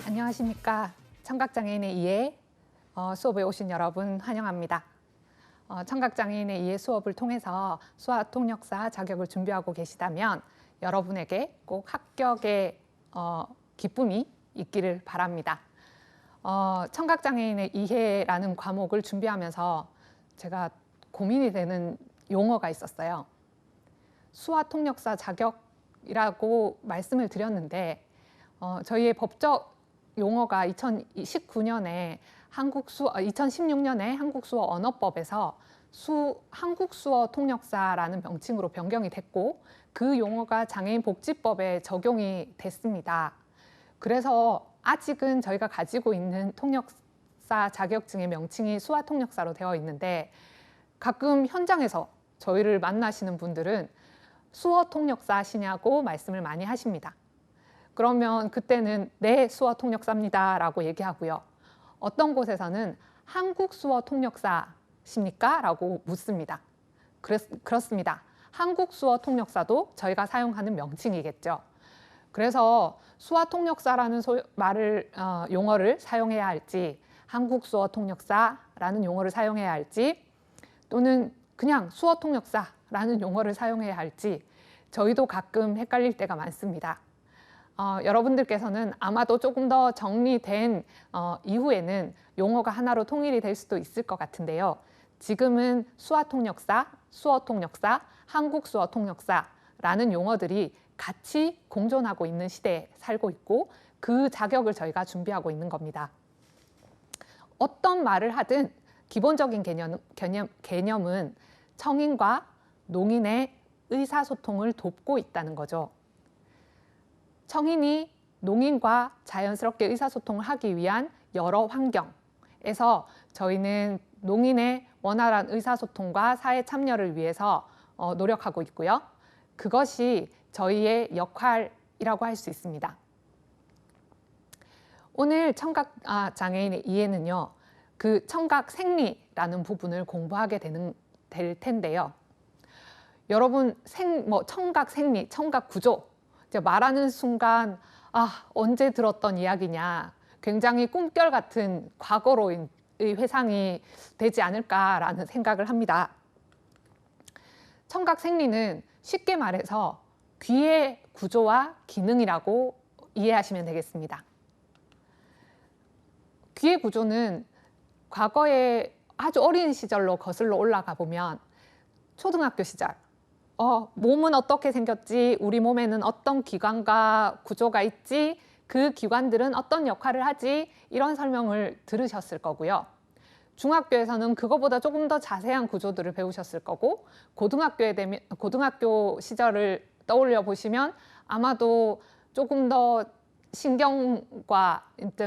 안녕하십니까. 청각장애인의 이해 수업에 오신 여러분 환영합니다. 청각장애인의 이해 수업을 통해서 수화통역사 자격을 준비하고 계시다면 여러분에게 꼭 합격의 기쁨이 있기를 바랍니다. 청각장애인의 이해라는 과목을 준비하면서 제가 고민이 되는 용어가 있었어요. 수화통역사 자격이라고 말씀을 드렸는데 저희의 법적 용어가 2016년에 한국수어 언어법에서 한국수어 통역사라는 명칭으로 변경이 됐고 그 용어가 장애인 복지법에 적용이 됐습니다. 그래서 아직은 저희가 가지고 있는 통역사 자격증의 명칭이 수화통역사로 되어 있는데 가끔 현장에서 저희를 만나시는 분들은 수어통역사시냐고 말씀을 많이 하십니다. 그러면 그때는 네, 수어통역사입니다 라고 얘기하고요. 어떤 곳에서는 한국 수어통역사십니까? 라고 묻습니다. 그렇습니다. 한국 수어통역사도 저희가 사용하는 명칭이겠죠. 그래서 수화통역사라는 용어를 사용해야 할지 한국 수어통역사라는 용어를 사용해야 할지 또는 그냥 수어통역사라는 용어를 사용해야 할지 저희도 가끔 헷갈릴 때가 많습니다. 여러분들께서는 아마도 조금 더 정리된 이후에는 용어가 하나로 통일이 될 수도 있을 것 같은데요. 지금은 수화통역사, 수어통역사, 한국수어통역사라는 용어들이 같이 공존하고 있는 시대에 살고 있고 그 자격을 저희가 준비하고 있는 겁니다. 어떤 말을 하든 기본적인 개념은 청인과 농인의 의사소통을 돕고 있다는 거죠. 청인이 농인과 자연스럽게 의사소통을 하기 위한 여러 환경에서 저희는 농인의 원활한 의사소통과 사회 참여를 위해서 노력하고 있고요. 그것이 저희의 역할이라고 할 수 있습니다. 오늘 청각장애인의 이해는요, 그 청각생리라는 부분을 공부하게 될 텐데요. 여러분, 청각생리, 청각구조, 말하는 순간 언제 들었던 이야기냐, 굉장히 꿈결 같은 과거로의 회상이 되지 않을까라는 생각을 합니다. 청각생리는 쉽게 말해서 귀의 구조와 기능이라고 이해하시면 되겠습니다. 귀의 구조는 과거에 아주 어린 시절로 거슬러 올라가 보면 초등학교 시절 몸은 어떻게 생겼지, 우리 몸에는 어떤 기관과 구조가 있지, 그 기관들은 어떤 역할을 하지, 이런 설명을 들으셨을 거고요. 중학교에서는 그거보다 조금 더 자세한 구조들을 배우셨을 거고 고등학교 시절을 떠올려 보시면 아마도 조금 더 신경과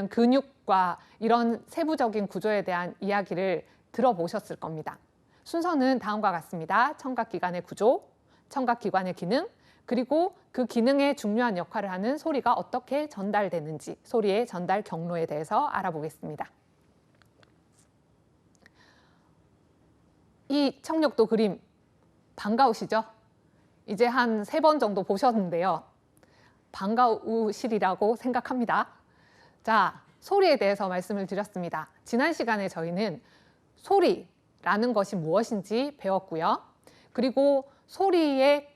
근육과 이런 세부적인 구조에 대한 이야기를 들어보셨을 겁니다. 순서는 다음과 같습니다. 청각기관의 구조, 청각기관의 기능, 그리고 그 기능에 중요한 역할을 하는 소리가 어떻게 전달되는지, 소리의 전달 경로에 대해서 알아보겠습니다. 이 청력도 그림 반가우시죠? 이제 한 3번 정도 보셨는데요. 반가우시리라고 생각합니다. 자, 소리에 대해서 말씀을 드렸습니다. 지난 시간에 저희는 소리라는 것이 무엇인지 배웠고요. 그리고 소리의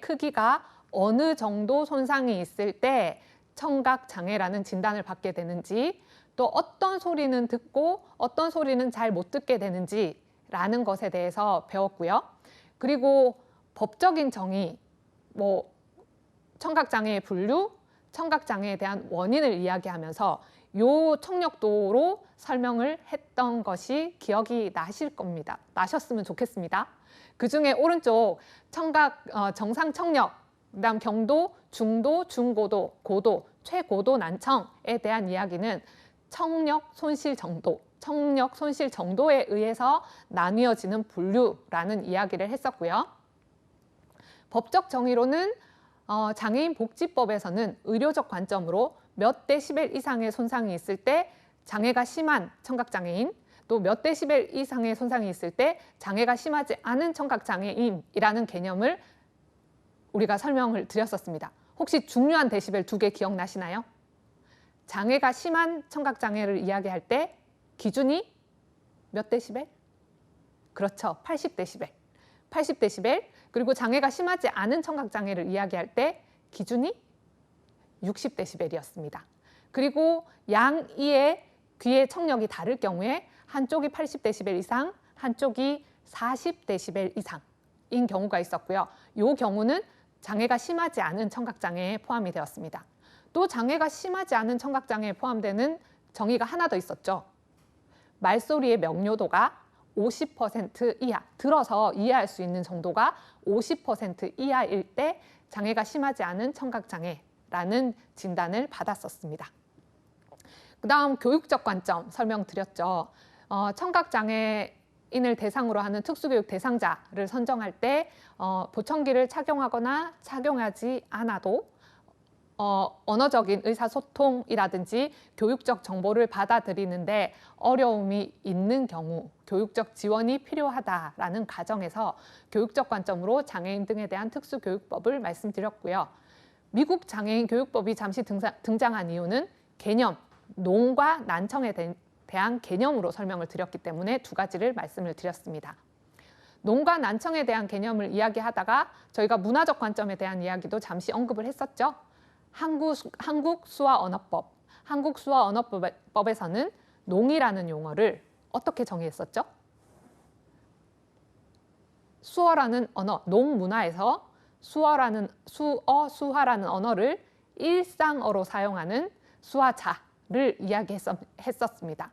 크기가 어느 정도 손상이 있을 때 청각장애라는 진단을 받게 되는지, 또 어떤 소리는 듣고 어떤 소리는 잘 못 듣게 되는지라는 것에 대해서 배웠고요. 그리고 법적인 정의, 청각장애의 분류, 청각장애에 대한 원인을 이야기하면서 요 청력도로 설명을 했던 것이 기억이 나실 겁니다. 나셨으면 좋겠습니다. 그중에 오른쪽 정상 청력, 그다음 경도, 중도, 중고도, 고도, 최고도 난청에 대한 이야기는 청력 손실 정도에 의해서 나뉘어지는 분류라는 이야기를 했었고요. 법적 정의로는 장애인 복지법에서는 의료적 관점으로 몇 데시벨 이상의 손상이 있을 때 장애가 심한 청각장애인, 또 몇 데시벨 이상의 손상이 있을 때 장애가 심하지 않은 청각장애인이라는 개념을 우리가 설명을 드렸었습니다. 혹시 중요한 데시벨 2개 기억나시나요? 장애가 심한 청각장애를 이야기할 때 기준이 몇 데시벨? 그렇죠. 80데시벨. 80데시벨. 그리고 장애가 심하지 않은 청각장애를 이야기할 때 기준이 60데시벨이었습니다. 그리고 양이의 귀의 청력이 다를 경우에 한쪽이 80데시벨 이상, 한쪽이 40데시벨 이상인 경우가 있었고요. 이 경우는 장애가 심하지 않은 청각장애에 포함이 되었습니다. 또 장애가 심하지 않은 청각장애에 포함되는 정의가 하나 더 있었죠. 말소리의 명료도가 50% 이하, 들어서 이해할 수 있는 정도가 50% 이하일 때 장애가 심하지 않은 청각장애라는 진단을 받았었습니다. 그 다음 교육적 관점 설명드렸죠. 청각장애인을 대상으로 하는 특수교육 대상자를 선정할 때 보청기를 착용하거나 착용하지 않아도 언어적인 의사소통이라든지 교육적 정보를 받아들이는데 어려움이 있는 경우 교육적 지원이 필요하다라는 가정에서 교육적 관점으로 장애인 등에 대한 특수교육법을 말씀드렸고요. 미국 장애인 교육법이 잠시 등장한 이유는 개념, 농과 난청에 대한 개념으로 설명을 드렸기 때문에 두 가지를 말씀을 드렸습니다. 농과 난청에 대한 개념을 이야기하다가 저희가 문화적 관점에 대한 이야기도 잠시 언급을 했었죠. 한국 수화 언어법, 한국 수화 언어법에서는 농이라는 용어를 어떻게 정의했었죠? 수어라는 언어, 농 문화에서 수화라는 언어를 일상어로 사용하는 수화자를 이야기했었습니다.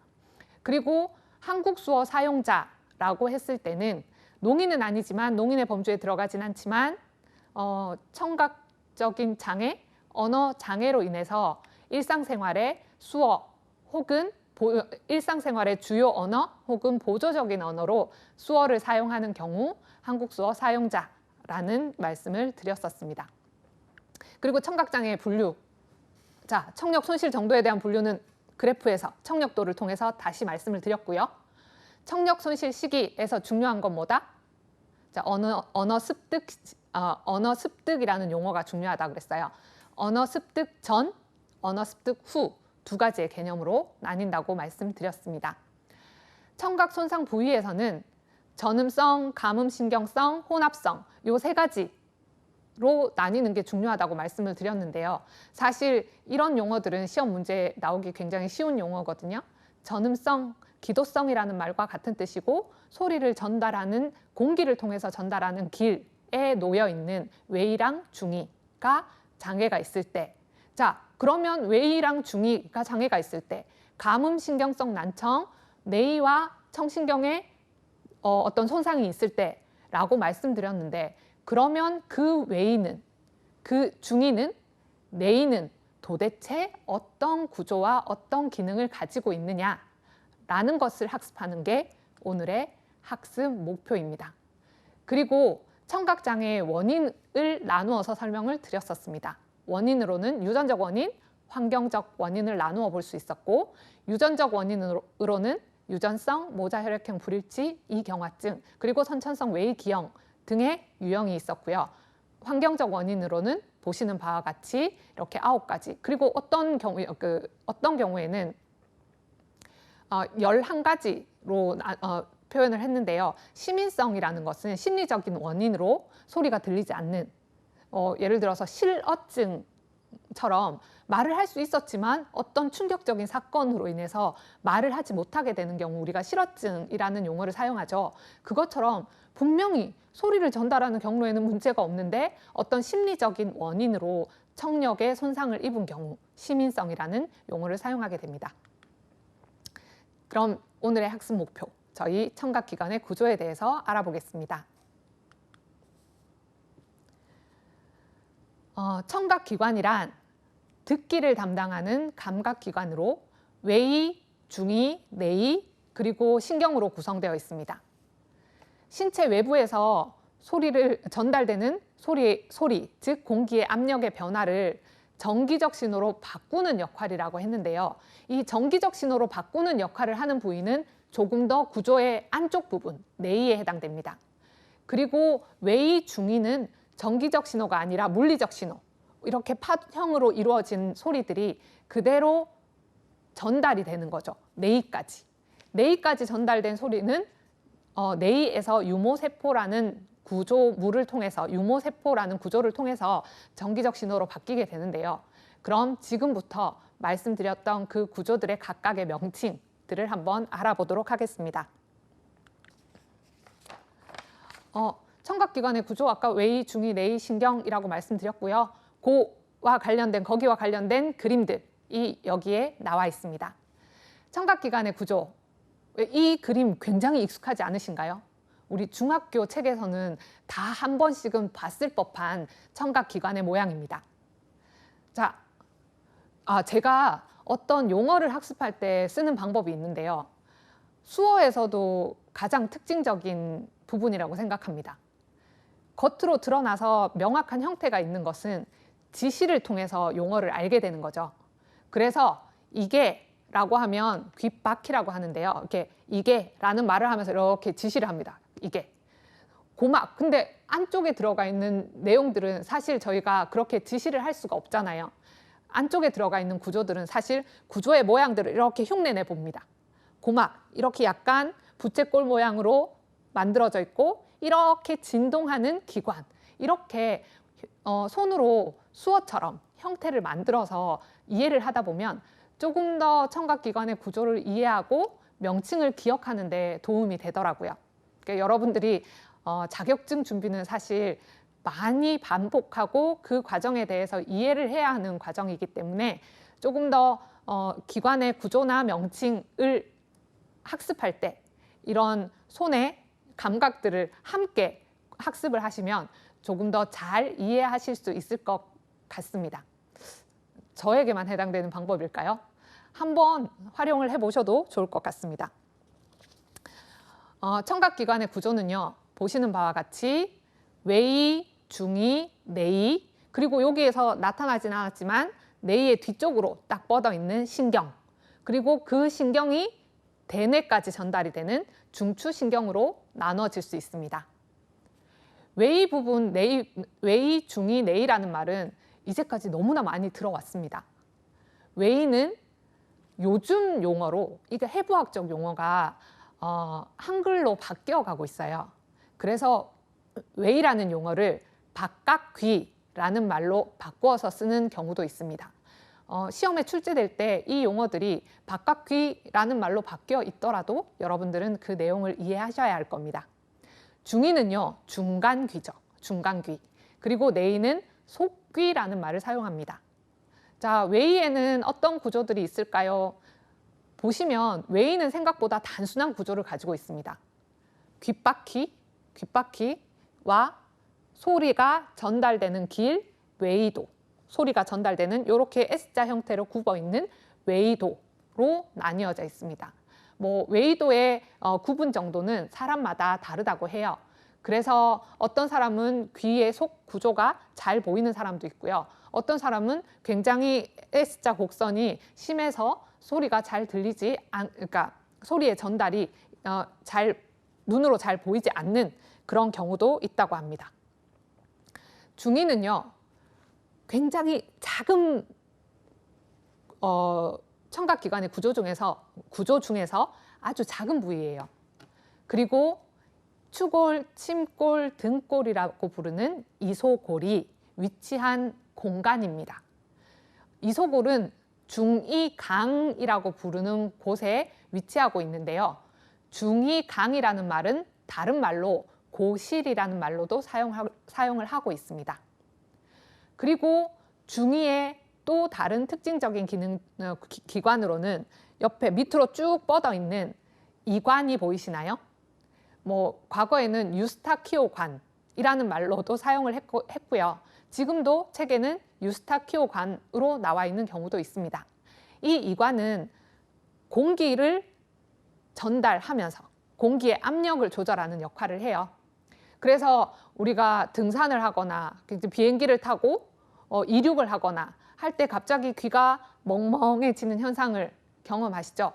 그리고 한국 수어 사용자라고 했을 때는 농인은 아니지만 농인의 범주에 들어가진 않지만 청각적인 장애, 언어 장애로 인해서 일상생활의 수어 혹은 일상생활의 주요 언어 혹은 보조적인 언어로 수어를 사용하는 경우 한국 수어 사용자라는 말씀을 드렸었습니다. 그리고 청각장애의 분류. 자, 청력 손실 정도에 대한 분류는 그래프에서 청력도를 통해서 다시 말씀을 드렸고요. 청력 손실 시기에서 중요한 건 뭐다? 자, 언어 습득이라는 용어가 중요하다고 그랬어요. 언어 습득 전, 언어 습득 후 두 가지의 개념으로 나뉜다고 말씀드렸습니다. 청각 손상 부위에서는 전음성, 감음신경성, 혼합성 요 세 가지로 나뉘는 게 중요하다고 말씀을 드렸는데요. 사실 이런 용어들은 시험 문제에 나오기 굉장히 쉬운 용어거든요. 전음성, 기도성이라는 말과 같은 뜻이고 소리를 전달하는 공기를 통해서 전달하는 길에 놓여 있는 외이랑 중이가 장애가 있을 때, 자 그러면 외이랑 중이가 장애가 있을 때 감음신경성 난청, 내이와 청신경에 어떤 손상이 있을 때라고 말씀드렸는데 그러면 그 외이는, 그 중이는, 내이는 도대체 어떤 구조와 어떤 기능을 가지고 있느냐라는 것을 학습하는 게 오늘의 학습 목표입니다. 그리고 청각장애의 원인을 나누어서 설명을 드렸었습니다. 원인으로는 유전적 원인, 환경적 원인을 나누어 볼 수 있었고 유전적 원인으로는 유전성 모자혈액형 불일치, 이경화증, 그리고 선천성 외이기형 등의 유형이 있었고요. 환경적 원인으로는 보시는 바와 같이 이렇게 9가지, 그리고 어떤 경우에는 11가지로 표현을 했는데요. 시민성이라는 것은 심리적인 원인으로 소리가 들리지 않는, 예를 들어서 실어증처럼 말을 할 수 있었지만 어떤 충격적인 사건으로 인해서 말을 하지 못하게 되는 경우 우리가 실어증이라는 용어를 사용하죠. 그것처럼 분명히 소리를 전달하는 경로에는 문제가 없는데 어떤 심리적인 원인으로 청력에 손상을 입은 경우 시민성이라는 용어를 사용하게 됩니다. 그럼 오늘의 학습 목표, 저희 청각기관의 구조에 대해서 알아보겠습니다. 청각기관이란 듣기를 담당하는 감각기관으로 외이, 중이, 내이, 그리고 신경으로 구성되어 있습니다. 신체 외부에서 소리를 전달되는 소리, 즉 공기의 압력의 변화를 정기적 신호로 바꾸는 역할이라고 했는데요. 이 정기적 신호로 바꾸는 역할을 하는 부위는 조금 더 구조의 안쪽 부분, 내의에 해당됩니다. 그리고 외의 중의는 정기적 신호가 아니라 물리적 신호, 이렇게 파형으로 이루어진 소리들이 그대로 전달이 되는 거죠. 내의까지. 내의까지 전달된 소리는 내의에서 유모세포라는 구조물을 통해서, 유모세포라는 구조를 통해서 정기적 신호로 바뀌게 되는데요. 그럼 지금부터 말씀드렸던 그 구조들의 각각의 명칭들을 한번 알아보도록 하겠습니다. 청각기관의 구조, 아까 외의, 중의, 내의, 신경이라고 말씀드렸고요. 거기와 관련된 그림들이 여기에 나와 있습니다. 청각기관의 구조, 이 그림 굉장히 익숙하지 않으신가요? 우리 중학교 책에서는 다 한 번씩은 봤을 법한 청각기관의 모양입니다. 자, 제가 어떤 용어를 학습할 때 쓰는 방법이 있는데요. 수어에서도 가장 특징적인 부분이라고 생각합니다. 겉으로 드러나서 명확한 형태가 있는 것은 지시를 통해서 용어를 알게 되는 거죠. 그래서 이게 라고 하면 귓바퀴라고 하는데요. 이게 라는 말을 하면서 이렇게 지시를 합니다. 이게. 고막. 근데 안쪽에 들어가 있는 내용들은 사실 저희가 그렇게 지시를 할 수가 없잖아요. 안쪽에 들어가 있는 구조들은 사실 구조의 모양들을 이렇게 흉내내 봅니다. 고막. 이렇게 약간 부채꼴 모양으로 만들어져 있고 이렇게 진동하는 기관. 이렇게 손으로 수어처럼 형태를 만들어서 이해를 하다 보면 조금 더 청각기관의 구조를 이해하고 명칭을 기억하는 데 도움이 되더라고요. 그러니까 여러분들이 자격증 준비는 사실 많이 반복하고 그 과정에 대해서 이해를 해야 하는 과정이기 때문에 조금 더 기관의 구조나 명칭을 학습할 때 이런 손의 감각들을 함께 학습을 하시면 조금 더 잘 이해하실 수 있을 것 같습니다. 저에게만 해당되는 방법일까요? 한번 활용을 해보셔도 좋을 것 같습니다. 청각기관의 구조는요. 보시는 바와 같이 외의, 중의, 내의, 그리고 여기에서 나타나진 않았지만 내의의 뒤쪽으로 딱 뻗어 있는 신경, 그리고 그 신경이 대뇌까지 전달이 되는 중추신경으로 나눠질 수 있습니다. 외의 부분, 외의, 중의, 내의라는 말은 이제까지 너무나 많이 들어왔습니다. 외의는 요즘 용어로, 이게 해부학적 용어가 한글로 바뀌어가고 있어요. 그래서 외의라는 용어를 바깥귀라는 말로 바꾸어서 쓰는 경우도 있습니다. 시험에 출제될 때 이 용어들이 바깥귀라는 말로 바뀌어 있더라도 여러분들은 그 내용을 이해하셔야 할 겁니다. 중의는요, 중간귀죠. 중간귀. 그리고 내의는 속귀라는 말을 사용합니다. 자, 외의에는 어떤 구조들이 있을까요? 보시면 외의는 생각보다 단순한 구조를 가지고 있습니다. 귓바퀴와 소리가 전달되는 길, 외의도, 소리가 전달되는 이렇게 S자 형태로 굽어 있는 외의도로 나뉘어져 있습니다. 외의도의 구분 정도는 사람마다 다르다고 해요. 그래서 어떤 사람은 귀의 속 구조가 잘 보이는 사람도 있고요. 어떤 사람은 굉장히 S자 곡선이 심해서 소리가 잘 들리지 그러니까 소리의 전달이 눈으로 잘 보이지 않는 그런 경우도 있다고 합니다. 중의는요, 굉장히 작은 청각기관의 구조 중에서 아주 작은 부위예요. 그리고 추골, 침골, 등골이라고 부르는 이소골이 위치한 공간입니다. 이소골은 중이강이라고 부르는 곳에 위치하고 있는데요. 중이강이라는 말은 다른 말로 고실이라는 말로도 사용을 하고 있습니다. 그리고 중의의 또 다른 특징적인 기관으로는 옆에 밑으로 쭉 뻗어 있는 이관이 보이시나요? 과거에는 유스타키오관이라는 말로도 사용을 했고요. 지금도 책에는 유스타키오관으로 나와 있는 경우도 있습니다. 이 이관은 공기를 전달하면서 공기의 압력을 조절하는 역할을 해요. 그래서 우리가 등산을 하거나 비행기를 타고 이륙을 하거나 할 때 갑자기 귀가 멍멍해지는 현상을 경험하시죠?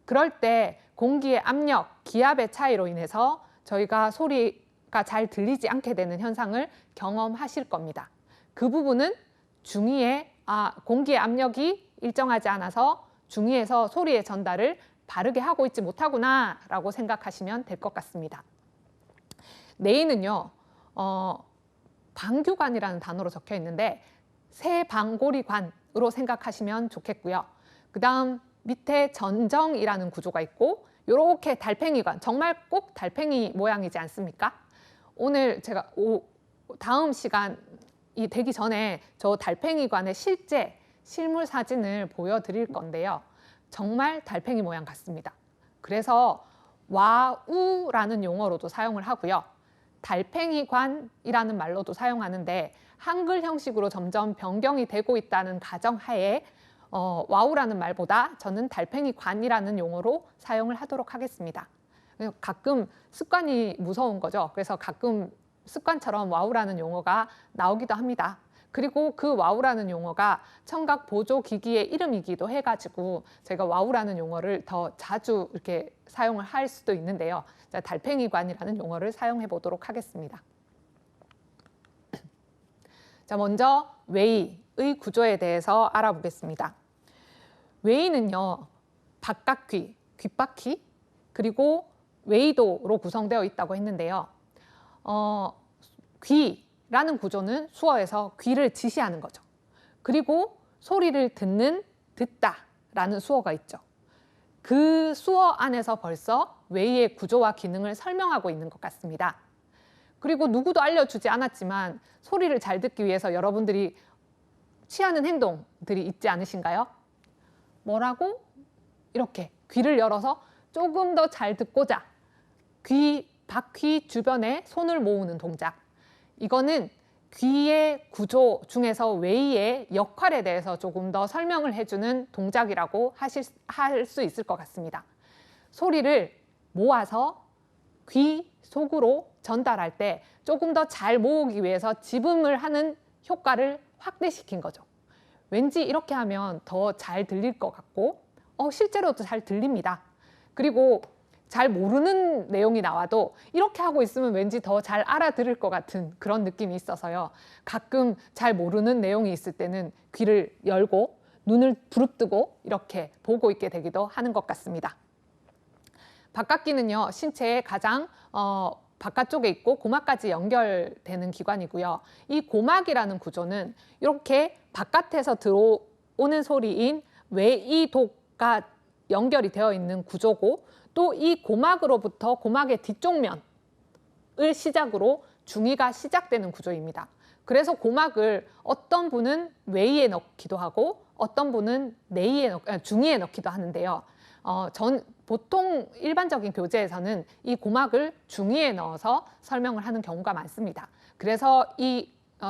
그럴 때 공기의 압력, 기압의 차이로 인해서 저희가 소리가 잘 들리지 않게 되는 현상을 경험하실 겁니다. 그 부분은 중위의 공기의 압력이 일정하지 않아서 중위에서 소리의 전달을 바르게 하고 있지 못하구나 라고 생각하시면 될 것 같습니다. 내의는요, 방규관이라는 단어로 적혀 있는데 세방고리관으로 생각하시면 좋겠고요. 그 다음 밑에 전정이라는 구조가 있고 이렇게 달팽이관, 정말 꼭 달팽이 모양이지 않습니까? 오늘 제가 다음 시간이 되기 전에 저 달팽이관의 실제 실물 사진을 보여드릴 건데요. 정말 달팽이 모양 같습니다. 그래서 와우라는 용어로도 사용을 하고요. 달팽이관이라는 말로도 사용하는데 한글 형식으로 점점 변경이 되고 있다는 가정하에 와우라는 말보다 저는 달팽이관이라는 용어로 사용을 하도록 하겠습니다. 가끔 습관이 무서운 거죠. 그래서 가끔 습관처럼 와우라는 용어가 나오기도 합니다. 그리고 그 와우라는 용어가 청각 보조 기기의 이름이기도 해가지고 제가 와우라는 용어를 더 자주 이렇게 사용을 할 수도 있는데요. 자, 달팽이관이라는 용어를 사용해 보도록 하겠습니다. 자, 먼저 웨이의 구조에 대해서 알아보겠습니다. 웨이는요, 바깥귀, 귓바퀴, 그리고 웨이도로 구성되어 있다고 했는데요. 귀라는 구조는 수어에서 귀를 지시하는 거죠. 그리고 소리를 듣는, 듣다라는 수어가 있죠. 그 수어 안에서 벌써 웨이의 구조와 기능을 설명하고 있는 것 같습니다. 그리고 누구도 알려주지 않았지만 소리를 잘 듣기 위해서 여러분들이 취하는 행동들이 있지 않으신가요? 뭐라고? 이렇게 귀를 열어서 조금 더 잘 듣고자 바퀴 주변에 손을 모으는 동작. 이거는 귀의 구조 중에서 웨이의 역할에 대해서 조금 더 설명을 해주는 동작이라고 할 수 있을 것 같습니다. 소리를 모아서 귀 속으로 전달할 때 조금 더 잘 모으기 위해서 지붕을 하는 효과를 확대시킨 거죠. 왠지 이렇게 하면 더 잘 들릴 것 같고 실제로도 잘 들립니다. 그리고 잘 모르는 내용이 나와도 이렇게 하고 있으면 왠지 더 잘 알아들을 것 같은 그런 느낌이 있어서요. 가끔 잘 모르는 내용이 있을 때는 귀를 열고 눈을 부릅뜨고 이렇게 보고 있게 되기도 하는 것 같습니다. 바깥귀는요, 신체의 가장 바깥쪽에 있고 고막까지 연결되는 기관이고요. 이 고막이라는 구조는 이렇게 바깥에서 들어오는 소리인 웨이도가 연결이 되어 있는 구조고 또 이 고막으로부터 고막의 뒤쪽 면을 시작으로 중위가 시작되는 구조입니다. 그래서 고막을 어떤 분은 웨이에 넣기도 하고 어떤 분은 중위에 넣기도 하는데요. 보통 일반적인 교재에서는 이 고막을 중위에 넣어서 설명을 하는 경우가 많습니다. 그래서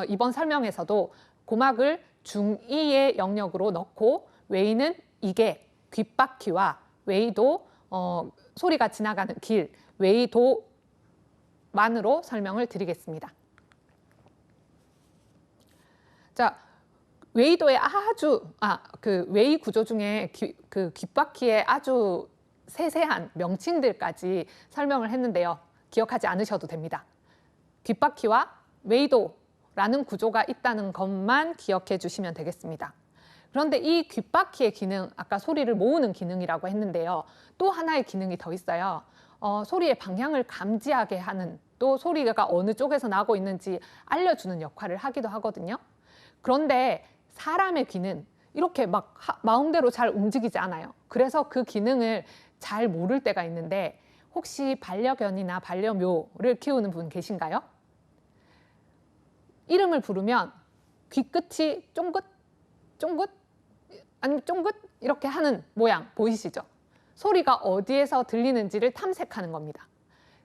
이번 설명에서도 고막을 중위의 영역으로 넣고 웨이는 이게 귓바퀴와 웨이도 소리가 지나가는 길, 웨이도만으로 설명을 드리겠습니다. 자, 웨이도의 그 웨이 구조 중에 그 귓바퀴의 아주 세세한 명칭들까지 설명을 했는데요. 기억하지 않으셔도 됩니다. 귓바퀴와 웨이도라는 구조가 있다는 것만 기억해 주시면 되겠습니다. 그런데 이 귓바퀴의 기능, 아까 소리를 모으는 기능이라고 했는데요. 또 하나의 기능이 더 있어요. 소리의 방향을 감지하게 하는, 또 소리가 어느 쪽에서 나고 있는지 알려주는 역할을 하기도 하거든요. 그런데 사람의 귀는 이렇게 막 마음대로 잘 움직이지 않아요. 그래서 그 기능을 잘 모를 때가 있는데 혹시 반려견이나 반려묘를 키우는 분 계신가요? 이름을 부르면 귀끝이 쫑긋, 쫑긋, 아니면 쫑긋 이렇게 하는 모양 보이시죠? 소리가 어디에서 들리는지를 탐색하는 겁니다.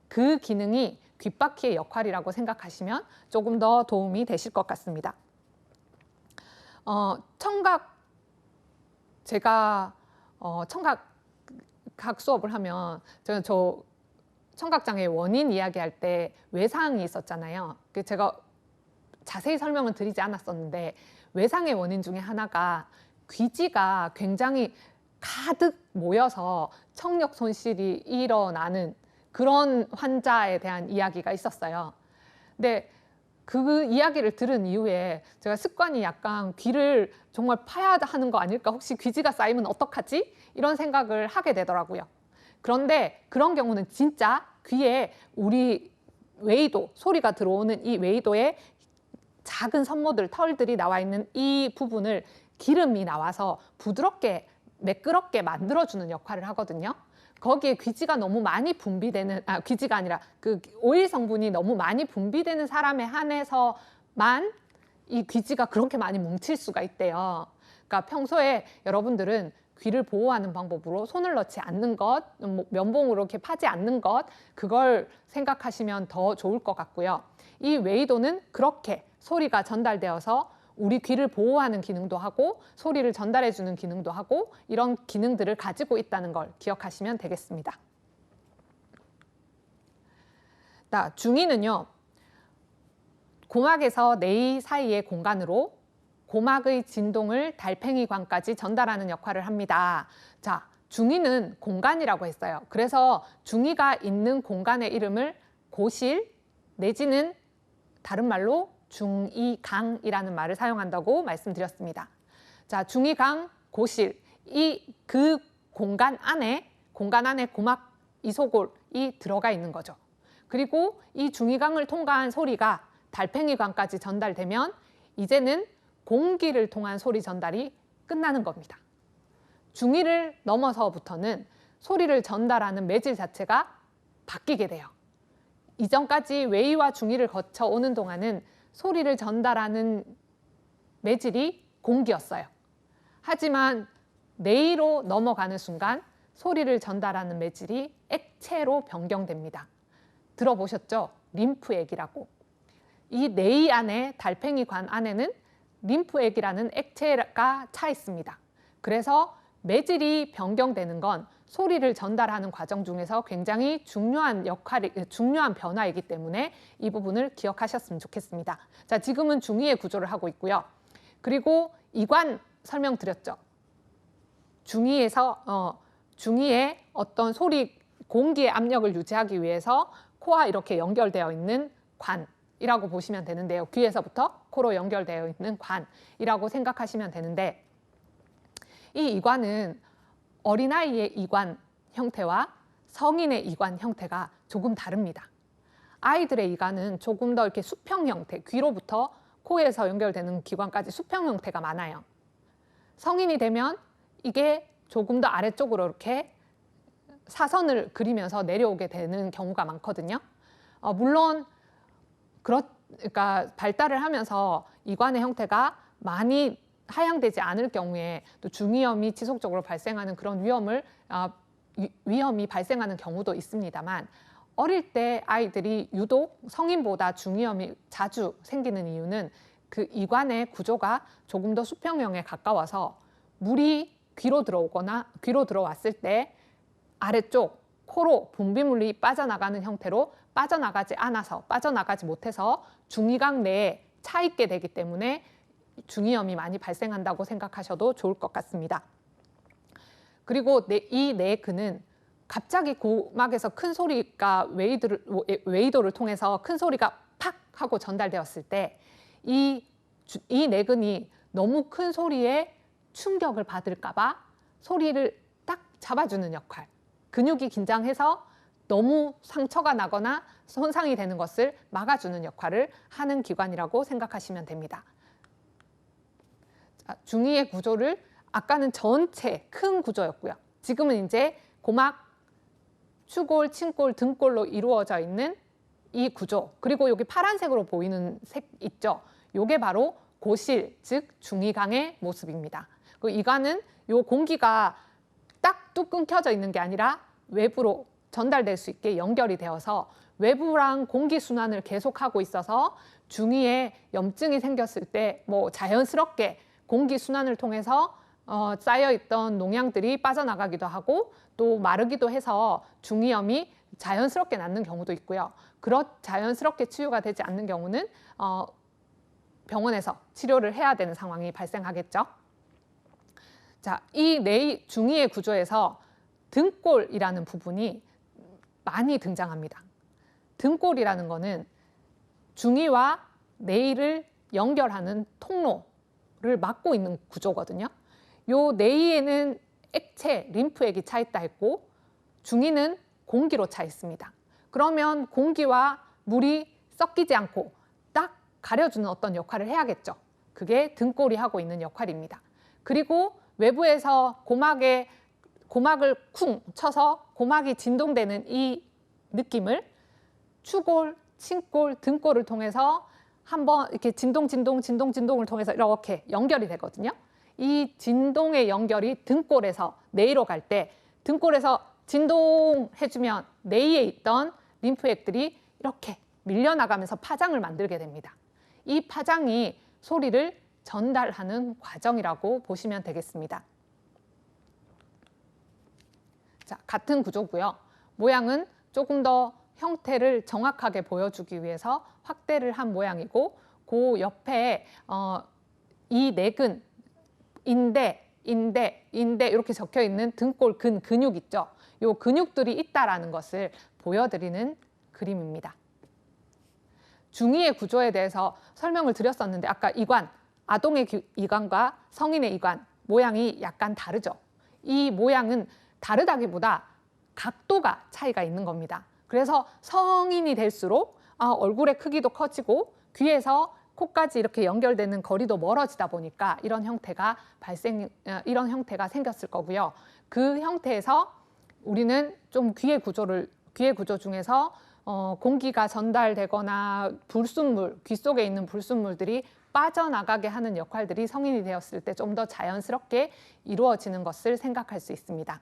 그 기능이 귓바퀴의 역할이라고 생각하시면 조금 더 도움이 되실 것 같습니다. 제가 청각학 수업을 하면 저 청각장애 원인 이야기할 때 외상이 있었잖아요. 제가 자세히 설명은 드리지 않았었는데 외상의 원인 중에 하나가 귀지가 굉장히 가득 모여서 청력 손실이 일어나는 그런 환자에 대한 이야기가 있었어요. 근데 그 이야기를 들은 이후에 제가 습관이 약간 귀를 정말 파야 하는 거 아닐까? 혹시 귀지가 쌓이면 어떡하지? 이런 생각을 하게 되더라고요. 그런데 그런 경우는 진짜 귀에 우리 웨이도, 소리가 들어오는 이 웨이도에 작은 섬모들, 털들이 나와 있는 이 부분을 기름이 나와서 부드럽게, 매끄럽게 만들어주는 역할을 하거든요. 거기에 귀지가 너무 많이 분비되는, 귀지가 아니라 그 오일 성분이 너무 많이 분비되는 사람에 한해서만 이 귀지가 그렇게 많이 뭉칠 수가 있대요. 그러니까 평소에 여러분들은 귀를 보호하는 방법으로 손을 넣지 않는 것, 면봉으로 이렇게 파지 않는 것, 그걸 생각하시면 더 좋을 것 같고요. 이 웨이도는 그렇게 소리가 전달되어서 우리 귀를 보호하는 기능도 하고 소리를 전달해주는 기능도 하고 이런 기능들을 가지고 있다는 걸 기억하시면 되겠습니다. 중이는요, 고막에서 뇌 사이의 공간으로 고막의 진동을 달팽이관까지 전달하는 역할을 합니다. 자, 중이는 공간이라고 했어요. 그래서 중이가 있는 공간의 이름을 고실 내지는 다른 말로 중이강이라는 말을 사용한다고 말씀드렸습니다. 자, 중이강, 고실, 그 공간 안에 고막 이소골이 들어가 있는 거죠. 그리고 이 중이강을 통과한 소리가 달팽이관까지 전달되면 이제는 공기를 통한 소리 전달이 끝나는 겁니다. 중이를 넘어서부터는 소리를 전달하는 매질 자체가 바뀌게 돼요. 이전까지 웨이와 중이를 거쳐 오는 동안은 소리를 전달하는 매질이 공기였어요. 하지만 뇌로 넘어가는 순간 소리를 전달하는 매질이 액체로 변경됩니다. 들어보셨죠? 림프액이라고. 이 뇌 안에 달팽이관 안에는 림프액이라는 액체가 차 있습니다. 그래서 매질이 변경되는 건 소리를 전달하는 과정 중에서 굉장히 중요한 변화이기 때문에 이 부분을 기억하셨으면 좋겠습니다. 자, 지금은 중이의 구조를 하고 있고요. 그리고 이관 설명드렸죠. 중이의 어떤 공기의 압력을 유지하기 위해서 코와 이렇게 연결되어 있는 관이라고 보시면 되는데요. 귀에서부터 코로 연결되어 있는 관이라고 생각하시면 되는데 이 이관은 어린아이의 이관 형태와 성인의 이관 형태가 조금 다릅니다. 아이들의 이관은 조금 더 이렇게 수평 형태, 귀로부터 코에서 연결되는 기관까지 수평 형태가 많아요. 성인이 되면 이게 조금 더 아래쪽으로 이렇게 사선을 그리면서 내려오게 되는 경우가 많거든요. 물론 그러니까 발달을 하면서 이관의 형태가 많이 하향되지 않을 경우에 또 중이염이 지속적으로 발생하는 그런 위험이 발생하는 경우도 있습니다만 어릴 때 아이들이 유독 성인보다 중이염이 자주 생기는 이유는 그 이관의 구조가 조금 더 수평형에 가까워서 물이 귀로 들어왔을 때 아래쪽 코로 분비물이 빠져나가는 형태로 빠져나가지 못해서 중이강 내에 차 있게 되기 때문에 중이염이 많이 발생한다고 생각하셔도 좋을 것 같습니다. 그리고 이 뇌근은 갑자기 고막에서 큰 소리가 웨이도를 통해서 큰 소리가 팍 하고 전달되었을 때 이 뇌근이 너무 큰 소리에 충격을 받을까 봐 소리를 딱 잡아주는 역할, 근육이 긴장해서 너무 상처가 나거나 손상이 되는 것을 막아주는 역할을 하는 기관이라고 생각하시면 됩니다. 중이의 구조를 아까는 전체 큰 구조였고요. 지금은 이제 고막, 추골, 침골, 등골로 이루어져 있는 이 구조, 그리고 여기 파란색으로 보이는 색 있죠. 이게 바로 고실, 즉 중이강의 모습입니다. 그 이관은 요 공기가 딱 뚝 끊겨져 있는 게 아니라 외부로 전달될 수 있게 연결이 되어서 외부랑 공기 순환을 계속하고 있어서 중이에 염증이 생겼을 때 자연스럽게 공기 순환을 통해서 쌓여있던 농양들이 빠져나가기도 하고 또 마르기도 해서 중이염이 자연스럽게 낫는 경우도 있고요. 자연스럽게 치유가 되지 않는 경우는 병원에서 치료를 해야 되는 상황이 발생하겠죠. 자, 이 중이의 구조에서 등골이라는 부분이 많이 등장합니다. 등골이라는 거는 중이와 내이를 연결하는 통로를 막고 있는 구조거든요. 요 내이에는 액체, 림프액이 차 있다 했고 중이는 공기로 차 있습니다. 그러면 공기와 물이 섞이지 않고 딱 가려주는 어떤 역할을 해야겠죠. 그게 등골이 하고 있는 역할입니다. 그리고 외부에서 고막을 쿵 쳐서 고막이 진동되는 이 느낌을 추골, 침골, 등골을 통해서 한번 이렇게 진동을 통해서 이렇게 연결이 되거든요. 이 진동의 연결이 등골에서 내이로 갈 때 등골에서 진동해주면 내이에 있던 림프액들이 이렇게 밀려나가면서 파장을 만들게 됩니다. 이 파장이 소리를 전달하는 과정이라고 보시면 되겠습니다. 자, 같은 구조고요. 모양은 조금 더 형태를 정확하게 보여주기 위해서 확대를 한 모양이고 그 옆에 이 내근, 인대 이렇게 적혀 있는 등골 근육 있죠. 이 근육들이 있다라는 것을 보여드리는 그림입니다. 중이의 구조에 대해서 설명을 드렸었는데 아까 이관, 아동의 이관과 성인의 이관 모양이 약간 다르죠. 이 모양은 다르다기보다 각도가 차이가 있는 겁니다. 그래서 성인이 될수록 얼굴의 크기도 커지고 귀에서 코까지 이렇게 연결되는 거리도 멀어지다 보니까 이런 형태가 생겼을 거고요. 그 형태에서 우리는 좀 귀의 구조 중에서 공기가 전달되거나 불순물, 귀 속에 있는 불순물들이 빠져나가게 하는 역할들이 성인이 되었을 때 좀 더 자연스럽게 이루어지는 것을 생각할 수 있습니다.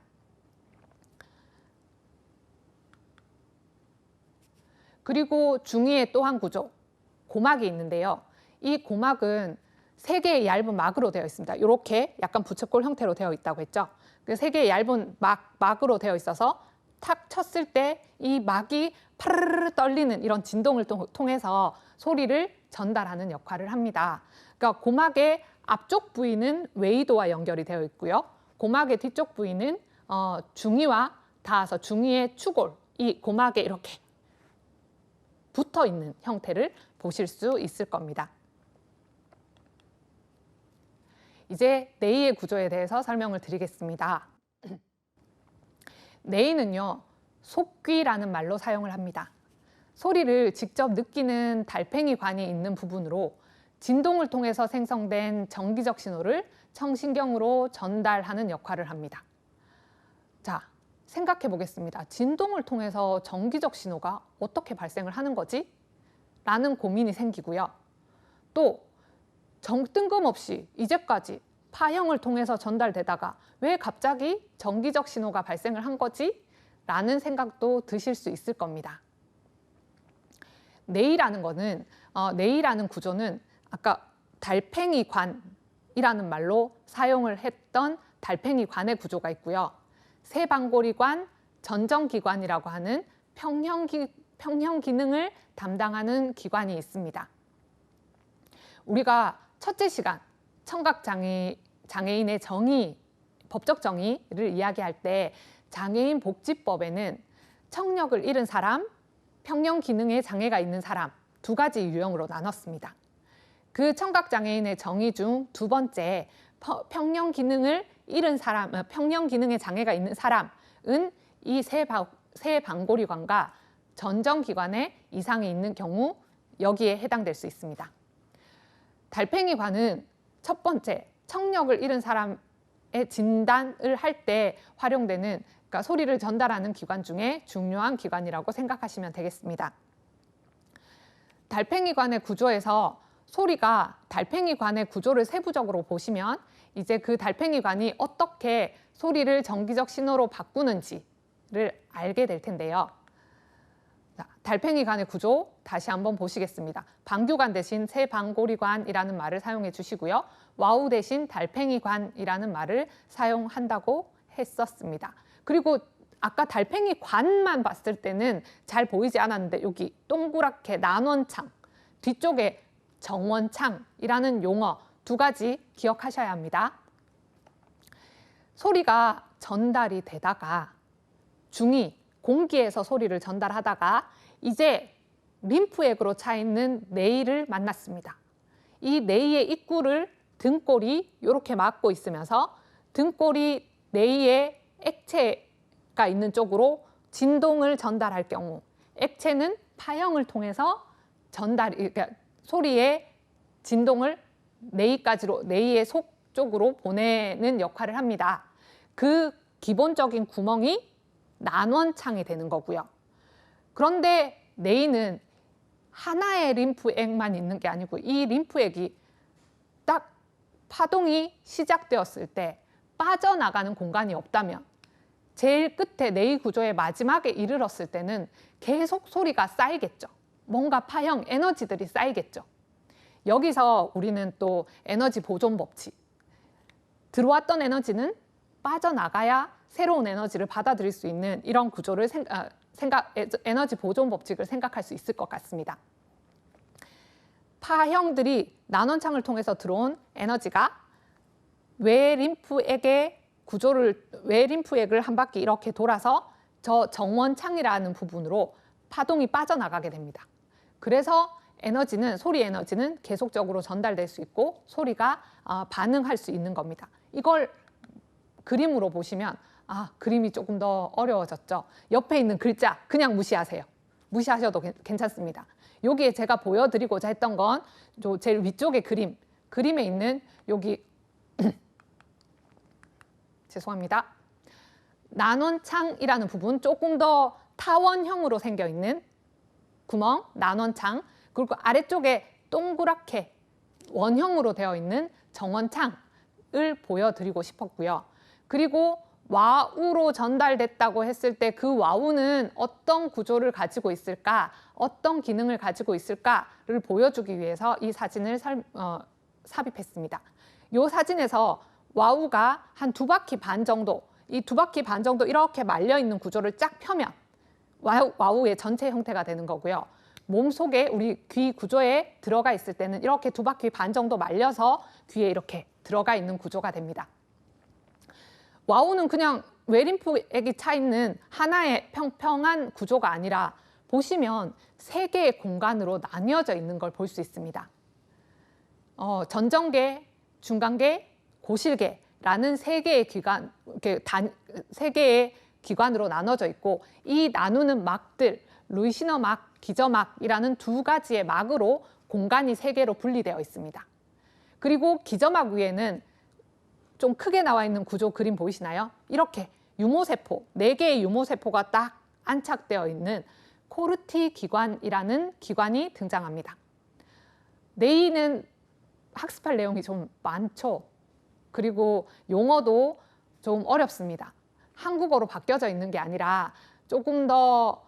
그리고 중이의 또 한 구조, 고막이 있는데요. 이 고막은 3개의 얇은 막으로 되어 있습니다. 이렇게 약간 부채꼴 형태로 되어 있다고 했죠. 그 3개의 얇은 막으로 되어 있어서 탁 쳤을 때 이 막이 파르르 떨리는 이런 진동을 통해서 소리를 전달하는 역할을 합니다. 그러니까 고막의 앞쪽 부위는 웨이도와 연결이 되어 있고요. 고막의 뒤쪽 부위는 중이와 닿아서 중이의 추골, 이 고막에 이렇게 붙어 있는 형태를 보실 수 있을 겁니다. 이제 내이의 구조에 대해서 설명을 드리겠습니다. 내이는요, 속귀라는 말로 사용을 합니다. 소리를 직접 느끼는 달팽이관이 있는 부분으로 진동을 통해서 생성된 정기적 신호를 청신경으로 전달하는 역할을 합니다. 자, 생각해 보겠습니다. 진동을 통해서 정기적 신호가 어떻게 발생을 하는 거지? 라는 고민이 생기고요. 또 뜬금없이 이제까지 파형을 통해서 전달되다가 왜 갑자기 정기적 신호가 발생을 한 거지? 라는 생각도 드실 수 있을 겁니다. 내이라는 구조는 아까 달팽이관이라는 말로 사용을 했던 달팽이관의 구조가 있고요. 세방고리관, 전정기관이라고 하는 평형 기능을 담당하는 기관이 있습니다. 우리가 첫째 시간 청각장애인의 법적 정의를 이야기할 때 장애인 복지법에는 청력을 잃은 사람, 평형 기능에 장애가 있는 사람 두 가지 유형으로 나눴습니다. 그 청각장애인의 정의 중 두 번째, 평형 기능을 잃은 사람, 평형 기능에 장애가 있는 사람은 이 세방고리관과 전정기관에 이상이 있는 경우 여기에 해당될 수 있습니다. 달팽이관은 첫 번째, 청력을 잃은 사람의 진단을 할 때 활용되는 그러니까 소리를 전달하는 기관 중에 중요한 기관이라고 생각하시면 되겠습니다. 달팽이관의 구조에서 달팽이관의 구조를 세부적으로 보시면 이제 그 달팽이관이 어떻게 소리를 정기적 신호로 바꾸는지를 알게 될 텐데요. 달팽이관의 구조 다시 한번 보시겠습니다. 방규관 대신 세방고리관이라는 말을 사용해 주시고요. 와우 대신 달팽이관이라는 말을 사용한다고 했었습니다. 그리고 아까 달팽이관만 봤을 때는 잘 보이지 않았는데 여기 동그랗게 난원창, 뒤쪽에 정원창이라는 용어 두 가지 기억하셔야 합니다. 소리가 전달이 되다가 중이 공기에서 소리를 전달하다가 이제 림프액으로 차 있는 뇌를 만났습니다. 이 뇌의 입구를 등골이 이렇게 막고 있으면서 등골이 뇌의 액체가 있는 쪽으로 진동을 전달할 경우 액체는 파형을 통해서 그러니까 소리의 진동을 뇌의 속 쪽으로 보내는 역할을 합니다. 그 기본적인 구멍이 난원창이 되는 거고요. 그런데 뇌는 하나의 림프액만 있는 게 아니고 이 림프액이 딱 파동이 시작되었을 때 빠져나가는 공간이 없다면 제일 끝에 뇌 구조의 마지막에 이르렀을 때는 계속 소리가 쌓이겠죠. 뭔가 파형, 에너지들이 쌓이겠죠. 여기서 우리는 또 에너지 보존 법칙. 들어왔던 에너지는 빠져나가야 새로운 에너지를 받아들일 수 있는 이런 구조를 에너지 보존 법칙을 생각할 수 있을 것 같습니다. 파형들이 난원창을 통해서 들어온 에너지가 외림프액의 외림프액을 한 바퀴 이렇게 돌아서 저 정원창이라는 부분으로 파동이 빠져나가게 됩니다. 그래서 소리 에너지는 계속적으로 전달될 수 있고 소리가 반응할 수 있는 겁니다. 이걸 그림으로 보시면 그림이 조금 더 어려워졌죠. 옆에 있는 글자 그냥 무시하세요. 무시하셔도 괜찮습니다. 여기에 제가 보여드리고자 했던 건 제일 위쪽의 그림에 있는 여기 죄송합니다. 난원창이라는 부분, 조금 더 타원형으로 생겨 있는 구멍, 난원창, 그리고 아래쪽에 동그랗게 원형으로 되어 있는 정원창을 보여드리고 싶었고요. 그리고 와우로 전달됐다고 했을 때 그 와우는 어떤 구조를 가지고 있을까, 어떤 기능을 가지고 있을까를 보여주기 위해서 이 사진을 삽입했습니다. 이 사진에서 와우가 한 2바퀴 반 정도, 이 2바퀴 반 정도 이렇게 말려 있는 구조를 쫙 펴면 와우의 전체 형태가 되는 거고요. 몸속에 우리 귀 구조에 들어가 있을 때는 이렇게 2바퀴 반 정도 말려서 귀에 이렇게 들어가 있는 구조가 됩니다. 와우는 그냥 외림프액이 차 있는 하나의 평평한 구조가 아니라 보시면 3개의 공간으로 나뉘어져 있는 걸 볼 수 있습니다. 전정계, 중간계, 고실계라는 3개의 기관, 세 개의 기관으로 나눠져 있고 이 나누는 막들, 루이시너막, 기저막이라는 2가지의 막으로 공간이 3개로 분리되어 있습니다. 그리고 기저막 위에는 좀 크게 나와 있는 구조 그림 보이시나요? 이렇게 유모세포, 4개의 유모세포가 딱 안착되어 있는 코르티 기관이라는 기관이 등장합니다. 뇌는 학습할 내용이 좀 많죠. 그리고 용어도 좀 어렵습니다. 한국어로 바뀌어져 있는 게 아니라 조금 더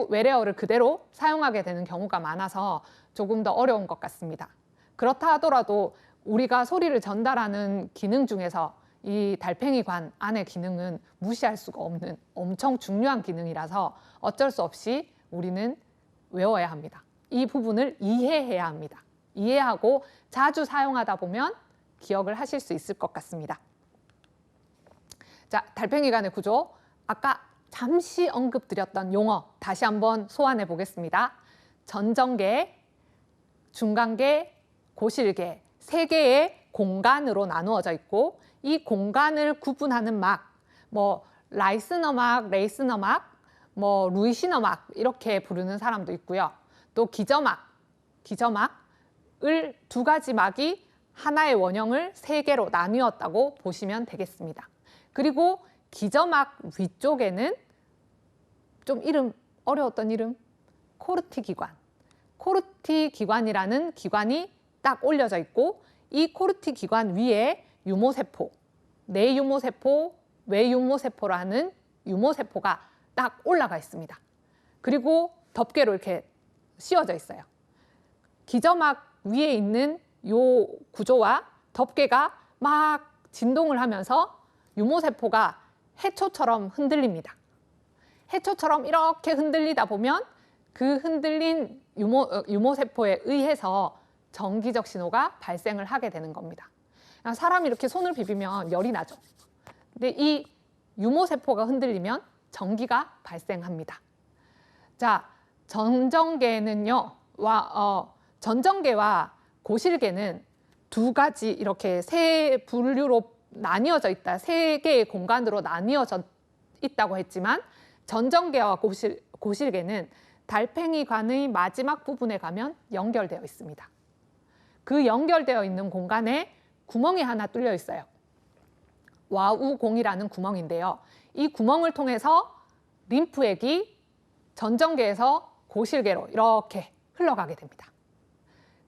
외래어를 그대로 사용하게 되는 경우가 많아서 조금 더 어려운 것 같습니다. 그렇다 하더라도 우리가 소리를 전달하는 기능 중에서 이 달팽이관 안의 기능은 무시할 수가 없는 엄청 중요한 기능이라서 어쩔 수 없이 우리는 외워야 합니다. 이 부분을 이해해야 합니다. 이해하고 자주 사용하다 보면 기억을 하실 수 있을 것 같습니다. 자, 달팽이관의 구조. 아까 잠시 언급드렸던 용어 다시 한번 소환해 보겠습니다. 전정계, 중간계, 고실계 3개의 공간으로 나누어져 있고 이 공간을 구분하는 막, 라이스너막, 레이스너막, 루이시너막 이렇게 부르는 사람도 있고요. 또 기저막을 2가지 막이 하나의 원형을 3개로 나뉘었다고 보시면 되겠습니다. 그리고 기저막 위쪽에는 좀 어려웠던 이름, 코르티 기관. 코르티 기관이라는 기관이 딱 올려져 있고 이 코르티 기관 위에 유모세포, 내유모세포, 외유모세포라는 유모세포가 딱 올라가 있습니다. 그리고 덮개로 이렇게 씌워져 있어요. 기저막 위에 있는 이 구조와 덮개가 막 진동을 하면서 유모세포가 해초처럼 흔들립니다. 해초처럼 이렇게 흔들리다 보면 그 흔들린 유모세포에 의해서 전기적 신호가 발생을 하게 되는 겁니다. 사람이 이렇게 손을 비비면 열이 나죠. 근데 이 유모세포가 흔들리면 전기가 발생합니다. 자, 전정계와 고실계는 두 가지 이렇게 세 분류로 나뉘어져 있다. 세 개의 공간으로 나뉘어져 있다고 했지만 전정계와 고실계는 달팽이관의 마지막 부분에 가면 연결되어 있습니다. 그 연결되어 있는 공간에 구멍이 하나 뚫려 있어요. 와우공이라는 구멍인데요. 이 구멍을 통해서 림프액이 전정계에서 고실계로 이렇게 흘러가게 됩니다.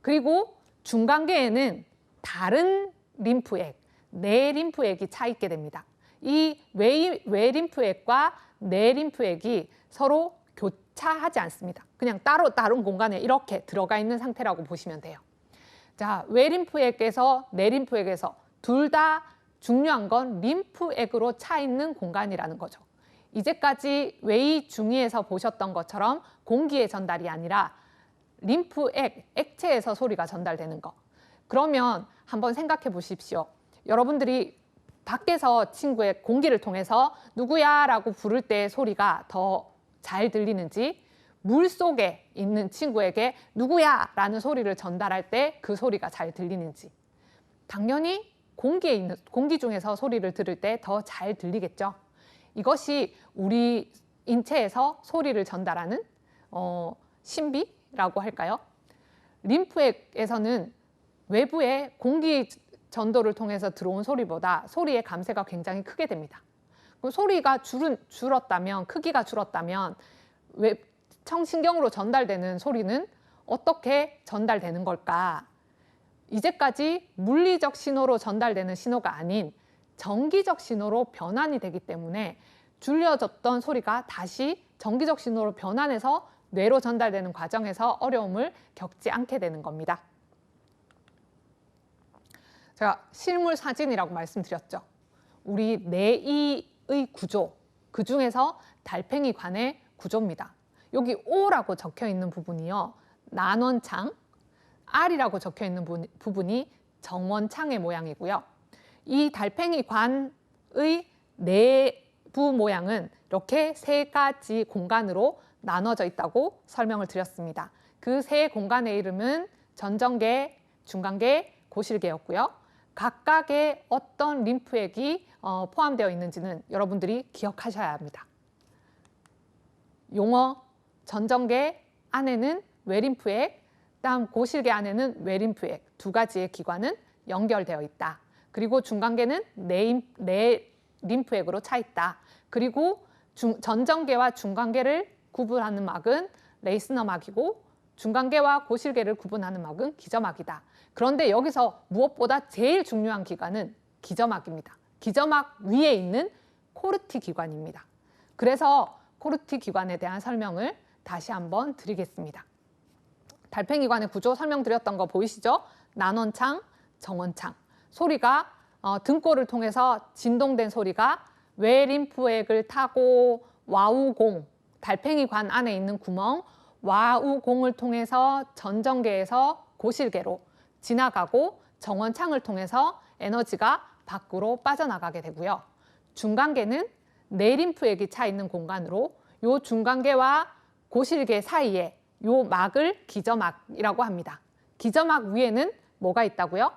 그리고 중간계에는 다른 림프액, 내림프액이 차 있게 됩니다. 이 외림프액과 내림프액이 서로 교차하지 않습니다. 그냥 따로 다른 공간에 이렇게 들어가 있는 상태라고 보시면 돼요. 자, 외림프액에서 내림프액에서 둘 다 중요한 건 림프액으로 차 있는 공간이라는 거죠. 이제까지 웨이 중위에서 보셨던 것처럼 공기의 전달이 아니라 림프액, 액체에서 소리가 전달되는 거. 그러면 한번 생각해 보십시오. 여러분들이 밖에서 친구의 공기를 통해서 누구야 라고 부를 때 소리가 더 잘 들리는지, 물 속에 있는 친구에게 누구야 라는 소리를 전달할 때 그 소리가 잘 들리는지. 당연히 공기 중에서 소리를 들을 때 더 잘 들리겠죠. 이것이 우리 인체에서 소리를 전달하는 신비라고 할까요? 림프액에서는 외부의 공기 전도를 통해서 들어온 소리보다 소리의 감쇄가 굉장히 크게 됩니다. 소리가 줄었다면, 크기가 줄었다면 청신경으로 전달되는 소리는 어떻게 전달되는 걸까? 이제까지 물리적 신호로 전달되는 신호가 아닌 전기적 신호로 변환이 되기 때문에 줄여졌던 소리가 다시 전기적 신호로 변환해서 뇌로 전달되는 과정에서 어려움을 겪지 않게 되는 겁니다. 제가 실물 사진이라고 말씀드렸죠. 우리 뇌의 구조, 그 중에서 달팽이관의 구조입니다. 여기 O라고 적혀 있는 부분이요, 난원창, R이라고 적혀 있는 부분이 정원창의 모양이고요. 이 달팽이관의 내부 모양은 이렇게 세 가지 공간으로 나눠져 있다고 설명을 드렸습니다. 그 세 공간의 이름은 전정계, 중간계, 고실계였고요. 각각의 어떤 림프액이 포함되어 있는지는 여러분들이 기억하셔야 합니다. 용어, 전정계 안에는 외림프액, 다음 고실계 안에는 외림프액, 두 가지의 기관은 연결되어 있다. 그리고 중간계는 내림프액으로 차 있다. 그리고 전정계와 중간계를 구분하는 막은 레이스너막이고 중간계와 고실계를 구분하는 막은 기저막이다. 그런데 여기서 무엇보다 제일 중요한 기관은 기저막입니다. 기저막 위에 있는 코르티 기관입니다. 그래서 코르티 기관에 대한 설명을 다시 한번 드리겠습니다. 달팽이관의 구조 설명드렸던 거 보이시죠? 난원창, 정원창. 소리가 등골을 통해서 진동된 소리가 외림프액을 타고 와우공, 달팽이관 안에 있는 구멍, 와우공을 통해서 전정계에서 고실계로 지나가고 정원창을 통해서 에너지가 밖으로 빠져나가게 되고요. 중간계는 내림프액이 차 있는 공간으로 요 중간계와 고실계 사이에 요 막을 기저막이라고 합니다. 기저막 위에는 뭐가 있다고요?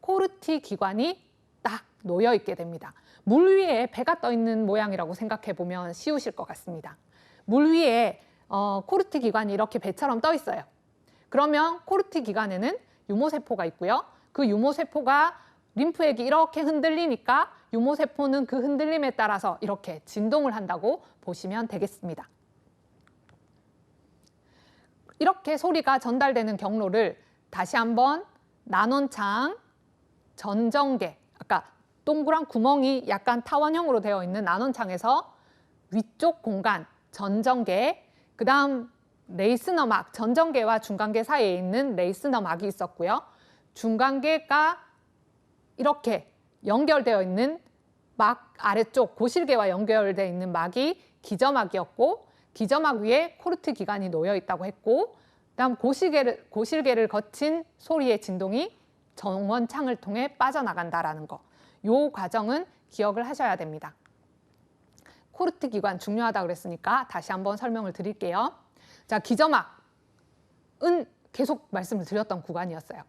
코르티 기관이 딱 놓여 있게 됩니다. 물 위에 배가 떠 있는 모양이라고 생각해 보면 쉬우실 것 같습니다. 물 위에 코르티 기관이 이렇게 배처럼 떠 있어요. 그러면 코르티 기관에는 유모세포가 있고요. 그 유모세포가 림프액이 이렇게 흔들리니까 유모세포는 그 흔들림에 따라서 이렇게 진동을 한다고 보시면 되겠습니다. 이렇게 소리가 전달되는 경로를 다시 한번 난원창, 전정계, 아까 동그란 구멍이 약간 타원형으로 되어 있는 난원창에서 위쪽 공간, 전정계, 그 다음 레이스너막, 전정계와 중간계 사이에 있는 레이스너막이 있었고요. 중간계가 이렇게 연결되어 있는 막 아래쪽 고실계와 연결되어 있는 막이 기저막이었고, 기저막 위에 코르트 기관이 놓여 있다고 했고, 그다음 고실계를 거친 소리의 진동이 정원창을 통해 빠져나간다라는 거. 요 과정은 기억을 하셔야 됩니다. 코르트 기관 중요하다 그랬으니까 다시 한번 설명을 드릴게요. 자, 기저막은 계속 말씀을 드렸던 구간이었어요.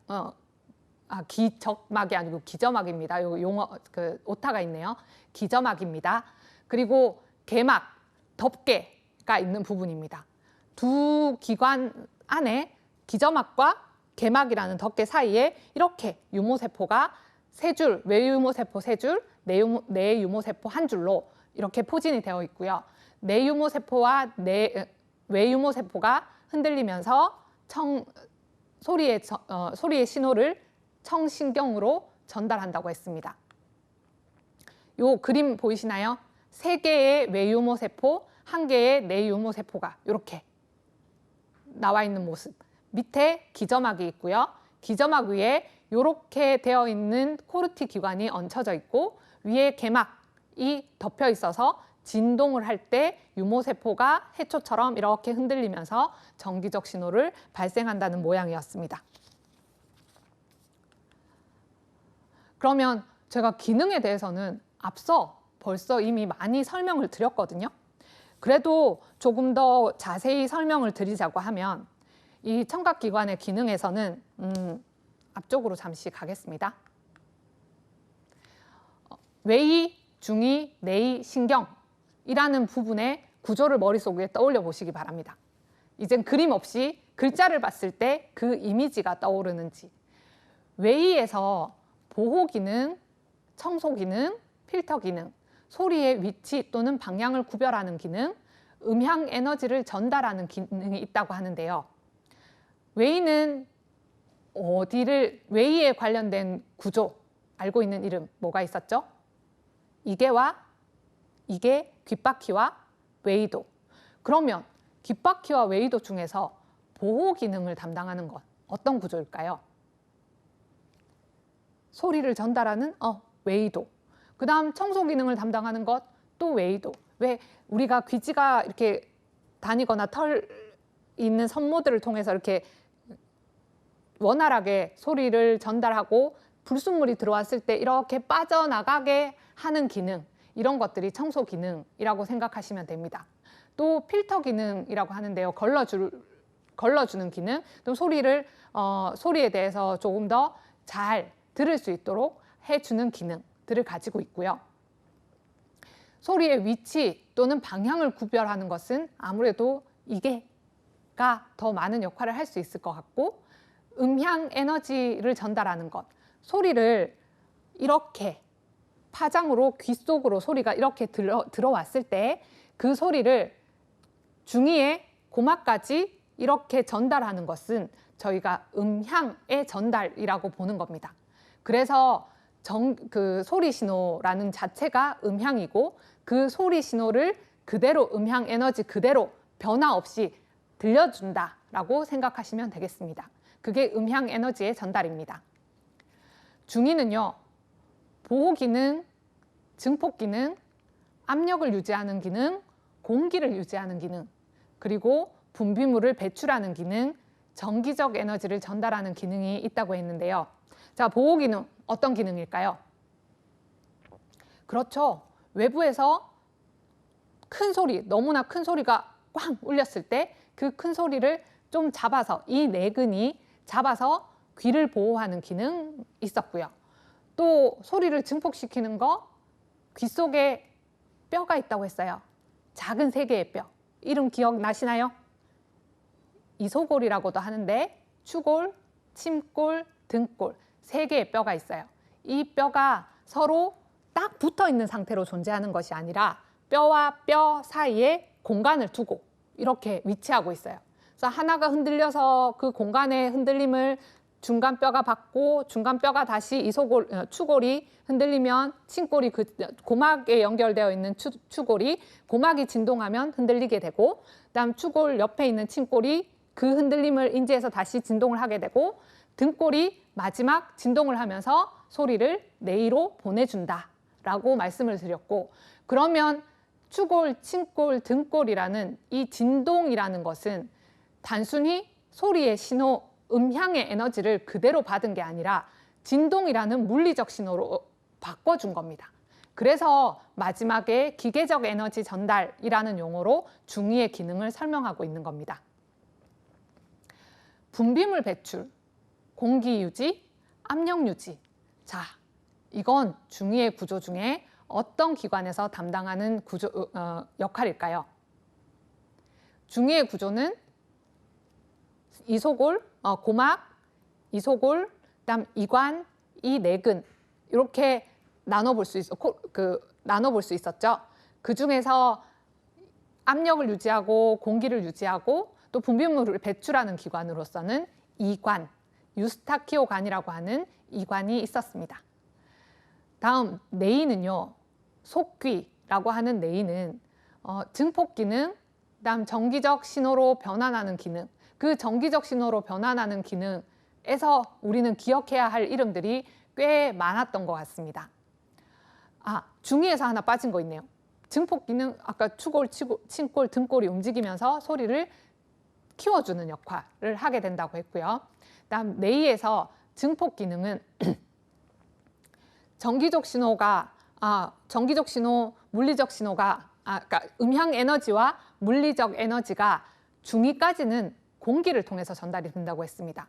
기적막이 아니고 기저막입니다. 요 용어 그 오타가 있네요. 기저막입니다. 그리고 개막, 덮개가 있는 부분입니다. 두 기관 안에 기저막과 개막이라는 덮개 사이에 이렇게 유모세포가 세 줄, 외유모세포 세 줄, 내유모세포 한 줄로 이렇게 포진이 되어 있고요. 내유모세포와 외유모세포가 흔들리면서 소리의 신호를 청신경으로 전달한다고 했습니다. 요 그림 보이시나요? 3개의 외유모세포, 1개의 내유모세포가 이렇게 나와 있는 모습. 밑에 기저막이 있고요. 기저막 위에 이렇게 되어 있는 코르티 기관이 얹혀져 있고 위에 개막이 덮여 있어서 진동을 할 때 유모세포가 해초처럼 이렇게 흔들리면서 전기적 신호를 발생한다는 모양이었습니다. 그러면 제가 기능에 대해서는 앞서 벌써 이미 많이 설명을 드렸거든요. 그래도 조금 더 자세히 설명을 드리자고 하면 이 청각기관의 기능에서는 앞쪽으로 잠시 가겠습니다. 외이, 중이, 내이, 신경이라는 부분의 구조를 머릿속에 떠올려 보시기 바랍니다. 이젠 그림 없이 글자를 봤을 때 그 이미지가 떠오르는지. 외이에서 보호 기능, 청소 기능, 필터 기능, 소리의 위치 또는 방향을 구별하는 기능, 음향 에너지를 전달하는 기능이 있다고 하는데요. 외이는 외이에 관련된 구조, 알고 있는 이름 뭐가 있었죠? 이게 귓바퀴와 외이도. 그러면 귓바퀴와 외이도 중에서 보호 기능을 담당하는 것 어떤 구조일까요? 소리를 전달하는 외이도. 그 다음 청소 기능을 담당하는 것 또 외이도. 왜 우리가 귀지가 이렇게 다니거나 털 있는 선모들을 통해서 이렇게 원활하게 소리를 전달하고 불순물이 들어왔을 때 이렇게 빠져나가게 하는 기능, 이런 것들이 청소 기능이라고 생각하시면 됩니다. 또 필터 기능이라고 하는데요. 걸러주는 기능, 또 소리에 대해서 조금 더 잘 들을 수 있도록 해주는 기능들을 가지고 있고요. 소리의 위치 또는 방향을 구별하는 것은 아무래도 이게가 더 많은 역할을 할 수 있을 것 같고, 음향 에너지를 전달하는 것, 소리를 이렇게 파장으로 귀 속으로 소리가 이렇게 들어왔을 때 그 소리를 중이의 고막까지 이렇게 전달하는 것은 저희가 음향의 전달이라고 보는 겁니다. 그래서 그 소리 신호라는 자체가 음향이고 그 소리 신호를 그대로 음향 에너지 그대로 변화 없이 들려준다라고 생각하시면 되겠습니다. 그게 음향 에너지의 전달입니다. 중이는요, 보호 기능, 증폭 기능, 압력을 유지하는 기능, 공기를 유지하는 기능, 그리고 분비물을 배출하는 기능, 전기적 에너지를 전달하는 기능이 있다고 했는데요. 자, 보호 기능 어떤 기능일까요? 그렇죠. 외부에서 큰 소리, 너무나 큰 소리가 꽝 울렸을 때 그 큰 소리를 좀 잡아서, 이 내근이 잡아서 귀를 보호하는 기능 있었고요. 또 소리를 증폭시키는 거, 귀 속에 뼈가 있다고 했어요. 작은 3개의 뼈. 이름 기억나시나요? 이소골이라고도 하는데 추골, 침골, 등골 3개의 뼈가 있어요. 이 뼈가 서로 딱 붙어 있는 상태로 존재하는 것이 아니라 뼈와 뼈 사이에 공간을 두고 이렇게 위치하고 있어요. 그래서 하나가 흔들려서 그 공간의 흔들림을 중간 뼈가 받고 중간 뼈가 다시 추골이 흔들리면 침골이 고막에 연결되어 있는 추골이 고막이 진동하면 흔들리게 되고, 그다음 추골 옆에 있는 침골이 그 흔들림을 인지해서 다시 진동을 하게 되고, 등골이 마지막 진동을 하면서 소리를 뇌로 보내준다라고 말씀을 드렸고, 그러면 추골, 침골, 등골이라는 이 진동이라는 것은 단순히 소리의 신호, 음향의 에너지를 그대로 받은 게 아니라 진동이라는 물리적 신호로 바꿔준 겁니다. 그래서 마지막에 기계적 에너지 전달이라는 용어로 중위의 기능을 설명하고 있는 겁니다. 분비물 배출, 공기 유지, 압력 유지. 자, 이건 중위의 구조 중에 어떤 기관에서 담당하는 역할일까요? 중위의 구조는 이소골, 고막, 이소골, 그다음 이관, 이내근 이렇게 나눠볼 수 있었죠. 그 중에서 압력을 유지하고 공기를 유지하고 또 분비물을 배출하는 기관으로서는 이관, 유스타키오관이라고 하는 이관이 있었습니다. 다음 내인은요, 속귀라고 하는 내인은 증폭 기능, 그다음 전기적 신호로 변환하는 기능, 그 전기적 신호로 변환하는 기능에서 우리는 기억해야 할 이름들이 꽤 많았던 것 같습니다. 중위에서 하나 빠진 거 있네요. 증폭 기능, 아까 추골, 침골, 등골이 움직이면서 소리를 키워주는 역할을 하게 된다고 했고요. 그다음 내이에서 증폭 기능은 전기적 신호, 물리적 신호가, 그러니까 음향 에너지와 물리적 에너지가 중위까지는 공기를 통해서 전달이 된다고 했습니다.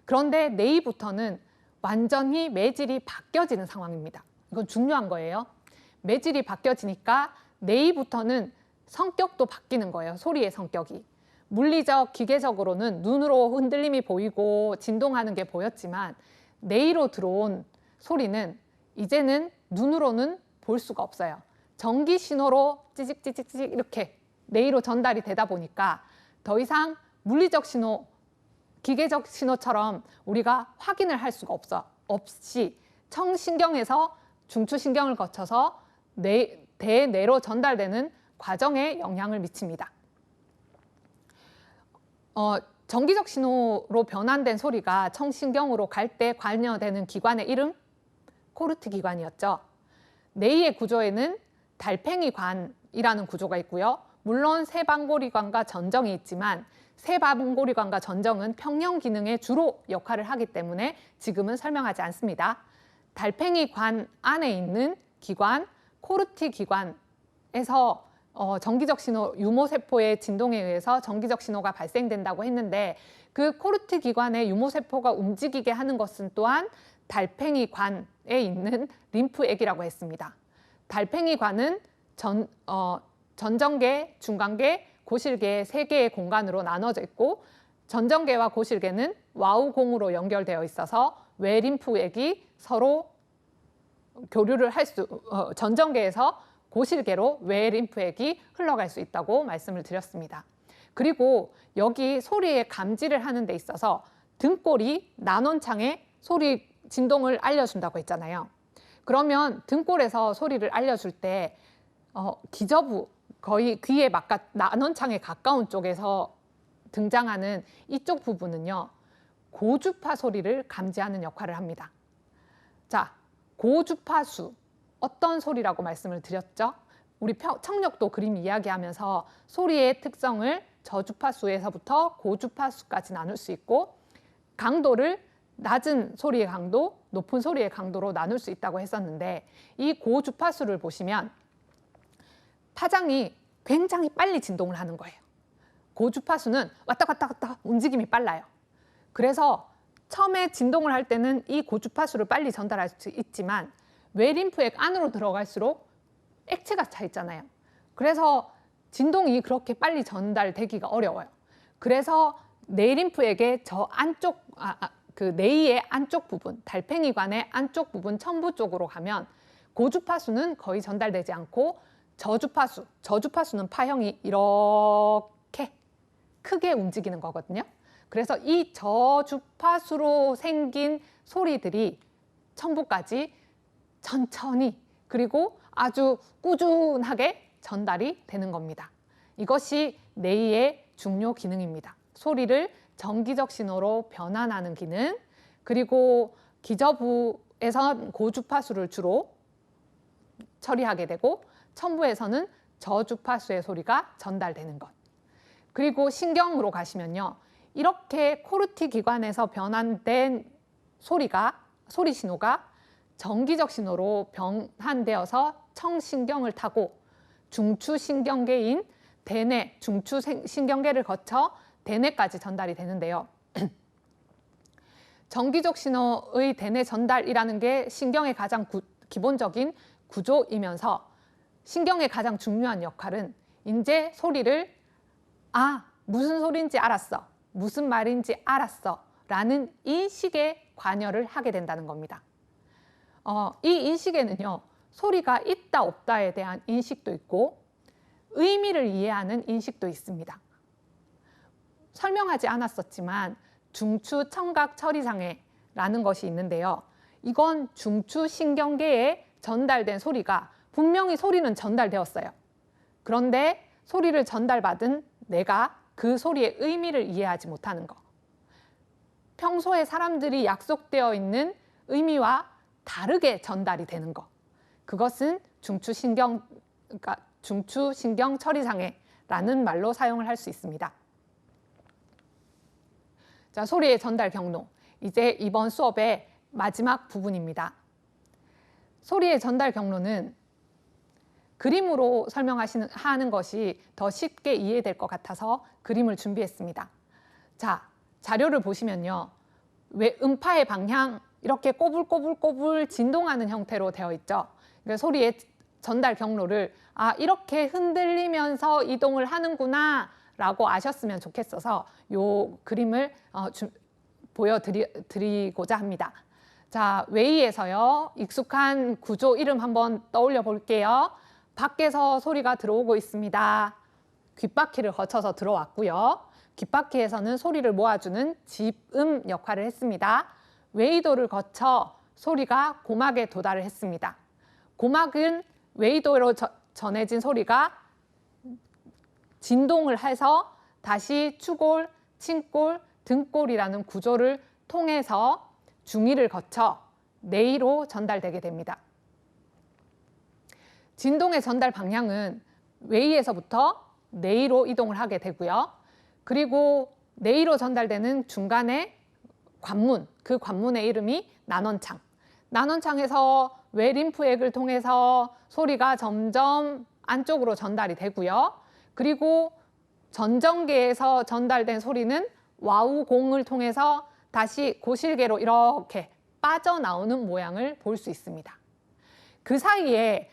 그런데 내이부터는 완전히 매질이 바뀌어지는 상황입니다. 이건 중요한 거예요. 매질이 바뀌어지니까 내이부터는 성격도 바뀌는 거예요. 소리의 성격이. 물리적, 기계적으로는 눈으로 흔들림이 보이고 진동하는 게 보였지만 내이로 들어온 소리는 이제는 눈으로는 볼 수가 없어요. 전기 신호로 찌직찌직찌직 이렇게 내이로 전달이 되다 보니까 더 이상 물리적 신호, 기계적 신호처럼 우리가 확인을 할 수가 없이 청신경에서 중추신경을 거쳐서 대뇌로 전달되는 과정에 영향을 미칩니다. 전기적 신호로 변환된 소리가 청신경으로 갈 때 관여되는 기관의 이름? 코르트 기관이었죠. 내이의 구조에는 달팽이관이라는 구조가 있고요. 물론 세방고리관과 전정이 있지만 세방고리관과 전정은 평형 기능에 주로 역할을 하기 때문에 지금은 설명하지 않습니다. 달팽이관 안에 있는 기관, 코르티 기관에서 전기적 신호, 유모세포의 진동에 의해서 전기적 신호가 발생된다고 했는데 그 코르티 기관의 유모세포가 움직이게 하는 것은 또한 달팽이관에 있는 림프액이라고 했습니다. 달팽이관은 전정계, 중간계, 고실계 세 개의 공간으로 나눠져 있고 전정계와 고실계는 와우공으로 연결되어 있어서 외림프액이 서로 교류를 전정계에서 고실계로 외림프액이 흘러갈 수 있다고 말씀을 드렸습니다. 그리고 여기 소리의 감지를 하는 데 있어서 등골이 난원창에 소리 진동을 알려준다고 했잖아요. 그러면 등골에서 소리를 알려줄 때 기저부, 거의 귀에 난원창에 가까운 쪽에서 등장하는 이쪽 부분은요, 고주파 소리를 감지하는 역할을 합니다. 자, 고주파수, 어떤 소리라고 말씀을 드렸죠? 우리 청력도 그림 이야기하면서 소리의 특성을 저주파수에서부터 고주파수까지 나눌 수 있고 강도를 낮은 소리의 강도, 높은 소리의 강도로 나눌 수 있다고 했었는데 이 고주파수를 보시면 파장이 굉장히 빨리 진동을 하는 거예요. 고주파수는 왔다 갔다 갔다 움직임이 빨라요. 그래서 처음에 진동을 할 때는 이 고주파수를 빨리 전달할 수 있지만 외림프액 안으로 들어갈수록 액체가 차 있잖아요. 그래서 진동이 그렇게 빨리 전달되기가 어려워요. 그래서 내림프액의 저 안쪽, 내이의 안쪽 부분, 달팽이관의 안쪽 부분 첨부 쪽으로 가면 고주파수는 거의 전달되지 않고 저주파수는 파형이 이렇게 크게 움직이는 거거든요. 그래서 이 저주파수로 생긴 소리들이 첨부까지 천천히 그리고 아주 꾸준하게 전달이 되는 겁니다. 이것이 내이의 중요 기능입니다. 소리를 전기적 신호로 변환하는 기능, 그리고 기저부에선 고주파수를 주로 처리하게 되고 첨부에서는 저주파수의 소리가 전달되는 것. 그리고 신경으로 가시면요, 이렇게 코르티 기관에서 변환된 소리 신호가 전기적 신호로 변환되어서 청신경을 타고 중추신경계인 대뇌, 중추신경계를 거쳐 대뇌까지 전달이 되는데요. 정기적 신호의 대뇌 전달이라는 게 신경의 가장 기본적인 구조이면서 신경의 가장 중요한 역할은 이제 소리를 무슨 소리인지 알았어, 무슨 말인지 알았어 라는 인식에 관여를 하게 된다는 겁니다. 이 인식에는요, 소리가 있다 없다에 대한 인식도 있고 의미를 이해하는 인식도 있습니다. 설명하지 않았었지만 중추 청각 처리 장애라는 것이 있는데요. 이건 중추신경계에 전달된 소리가 분명히 소리는 전달되었어요. 그런데 소리를 전달받은 내가 그 소리의 의미를 이해하지 못하는 거. 평소에 사람들이 약속되어 있는 의미와 다르게 전달이 되는 것. 그것은 중추신경 처리 장애라는 말로 사용을 할 수 있습니다. 자, 소리의 전달 경로. 이제 이번 수업의 마지막 부분입니다. 소리의 전달 경로는 그림으로 하는 것이 더 쉽게 이해될 것 같아서 그림을 준비했습니다. 자, 자료를 보시면요. 왜 음파의 방향 이렇게 꼬불꼬불꼬불 진동하는 형태로 되어 있죠. 그러니까 소리의 전달 경로를 이렇게 흔들리면서 이동을 하는구나 라고 아셨으면 좋겠어서 이 그림을 보여드리고자 합니다. 자, 웨이에서요. 익숙한 구조 이름 한번 떠올려 볼게요. 밖에서 소리가 들어오고 있습니다. 귓바퀴를 거쳐서 들어왔고요. 귓바퀴에서는 소리를 모아주는 집음 역할을 했습니다. 웨이도를 거쳐 소리가 고막에 도달을 했습니다. 고막은 웨이도로 전해진 소리가 진동을 해서 다시 추골, 침골, 등골이라는 구조를 통해서 중위를 거쳐 뇌로 전달되게 됩니다. 진동의 전달 방향은 웨이에서부터 뇌로 이동을 하게 되고요. 그리고 뇌로 전달되는 중간에 관문, 그 관문의 이름이 난원창. 난원창에서 외림프액을 통해서 소리가 점점 안쪽으로 전달이 되고요. 그리고 전정계에서 전달된 소리는 와우공을 통해서 다시 고실계로 이렇게 빠져나오는 모양을 볼 수 있습니다. 그 사이에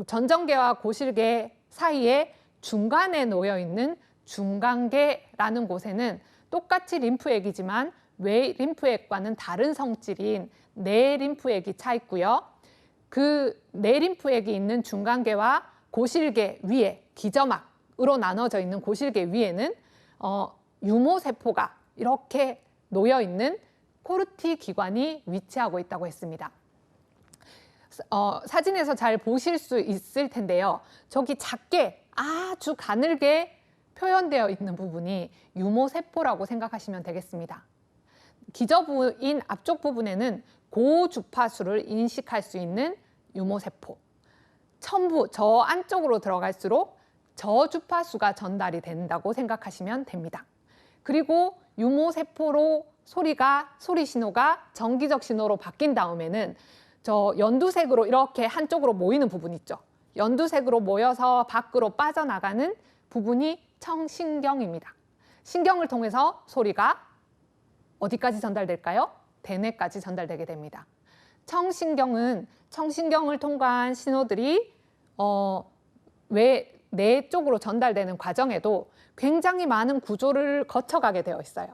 전정계와 고실계 사이에 중간에 놓여 있는 중간계라는 곳에는 똑같이 림프액이지만 외 림프액과는 다른 성질인 내 림프액이 차 있고요. 그 내 림프액이 있는 중간계와 고실계 위에 기저막으로 나눠져 있는 고실계 위에는 유모세포가 이렇게 놓여 있는 코르티 기관이 위치하고 있다고 했습니다. 사진에서 잘 보실 수 있을 텐데요. 저기 작게 아주 가늘게 표현되어 있는 부분이 유모세포라고 생각하시면 되겠습니다. 기저부인 앞쪽 부분에는 고주파수를 인식할 수 있는 유모세포. 첨부, 저 안쪽으로 들어갈수록 저주파수가 전달이 된다고 생각하시면 됩니다. 그리고 유모세포로 소리 신호가 정기적 신호로 바뀐 다음에는 저 연두색으로 이렇게 한쪽으로 모이는 부분 있죠. 연두색으로 모여서 밖으로 빠져나가는 부분이 청신경입니다. 신경을 통해서 소리가 어디까지 전달될까요? 대뇌까지 전달되게 됩니다. 청신경을 통과한 신호들이 뇌 쪽으로 전달되는 과정에도 굉장히 많은 구조를 거쳐가게 되어 있어요.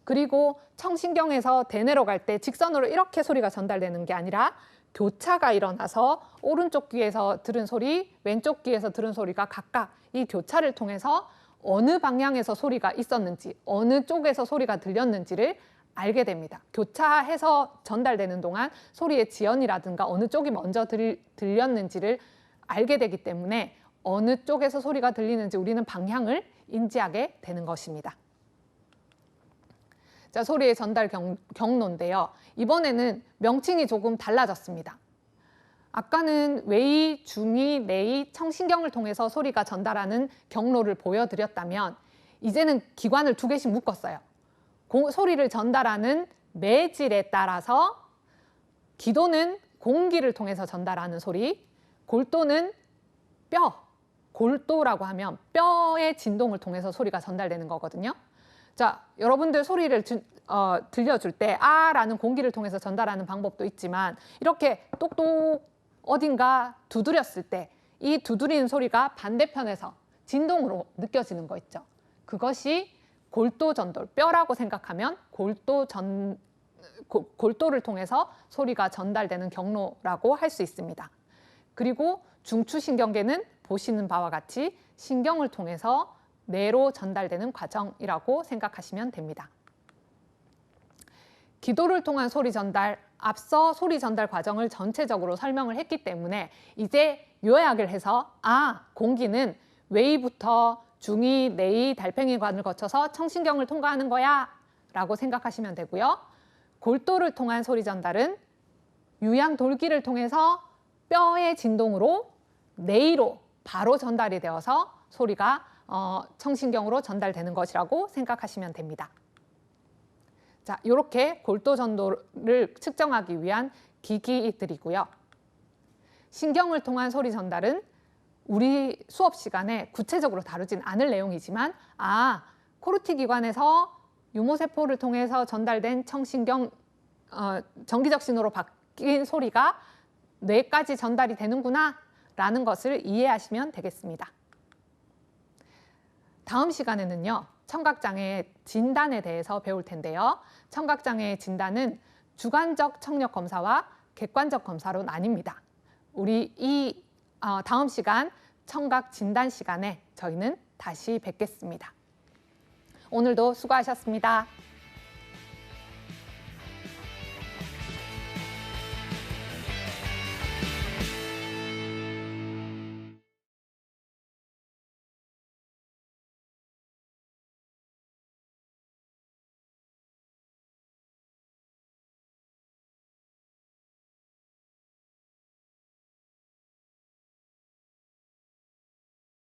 그리고 청신경에서 대뇌로 갈 때 직선으로 이렇게 소리가 전달되는 게 아니라 교차가 일어나서 오른쪽 귀에서 들은 소리, 왼쪽 귀에서 들은 소리가 각각 이 교차를 통해서 어느 방향에서 소리가 있었는지, 어느 쪽에서 소리가 들렸는지를 알게 됩니다. 교차해서 전달되는 동안 소리의 지연이라든가 어느 쪽이 먼저 들렸는지를 알게 되기 때문에 어느 쪽에서 소리가 들리는지 우리는 방향을 인지하게 되는 것입니다. 자, 소리의 전달 경로인데요. 이번에는 명칭이 조금 달라졌습니다. 아까는 외이, 중이, 내이, 청신경을 통해서 소리가 전달하는 경로를 보여드렸다면 이제는 기관을 두 개씩 묶었어요. 소리를 전달하는 매질에 따라서 기도는 공기를 통해서 전달하는 소리, 골도는 뼈, 골도라고 하면 뼈의 진동을 통해서 소리가 전달되는 거거든요. 자, 여러분들 소리를 들려줄 때 아라는 공기를 통해서 전달하는 방법도 있지만 이렇게 똑똑 어딘가 두드렸을 때 이 두드리는 소리가 반대편에서 진동으로 느껴지는 거 있죠. 그것이 골도 전달, 뼈라고 생각하면 골도를 통해서 소리가 전달되는 경로라고 할 수 있습니다. 그리고 중추신경계는 보시는 바와 같이 신경을 통해서 뇌로 전달되는 과정이라고 생각하시면 됩니다. 기도를 통한 소리 전달, 앞서 소리 전달 과정을 전체적으로 설명을 했기 때문에 이제 요약을 해서 공기는 외이부터 중이, 내이, 달팽이관을 거쳐서 청신경을 통과하는 거야 라고 생각하시면 되고요. 골도를 통한 소리 전달은 유양돌기를 통해서 뼈의 진동으로 뇌로 바로 전달이 되어서 소리가 청신경으로 전달되는 것이라고 생각하시면 됩니다. 자, 이렇게 골도 전도를 측정하기 위한 기기들이고요. 신경을 통한 소리 전달은 우리 수업 시간에 구체적으로 다루진 않을 내용이지만 코르티 기관에서 유모세포를 통해서 전달된 청신경 정기적 신호로 바뀐 소리가 뇌까지 전달이 되는구나 라는 것을 이해하시면 되겠습니다. 다음 시간에는요, 청각장애의 진단에 대해서 배울 텐데요. 청각장애의 진단은 주관적 청력 검사와 객관적 검사로 나뉩니다. 우리 이 다음 시간 청각 진단 시간에 저희는 다시 뵙겠습니다. 오늘도 수고하셨습니다.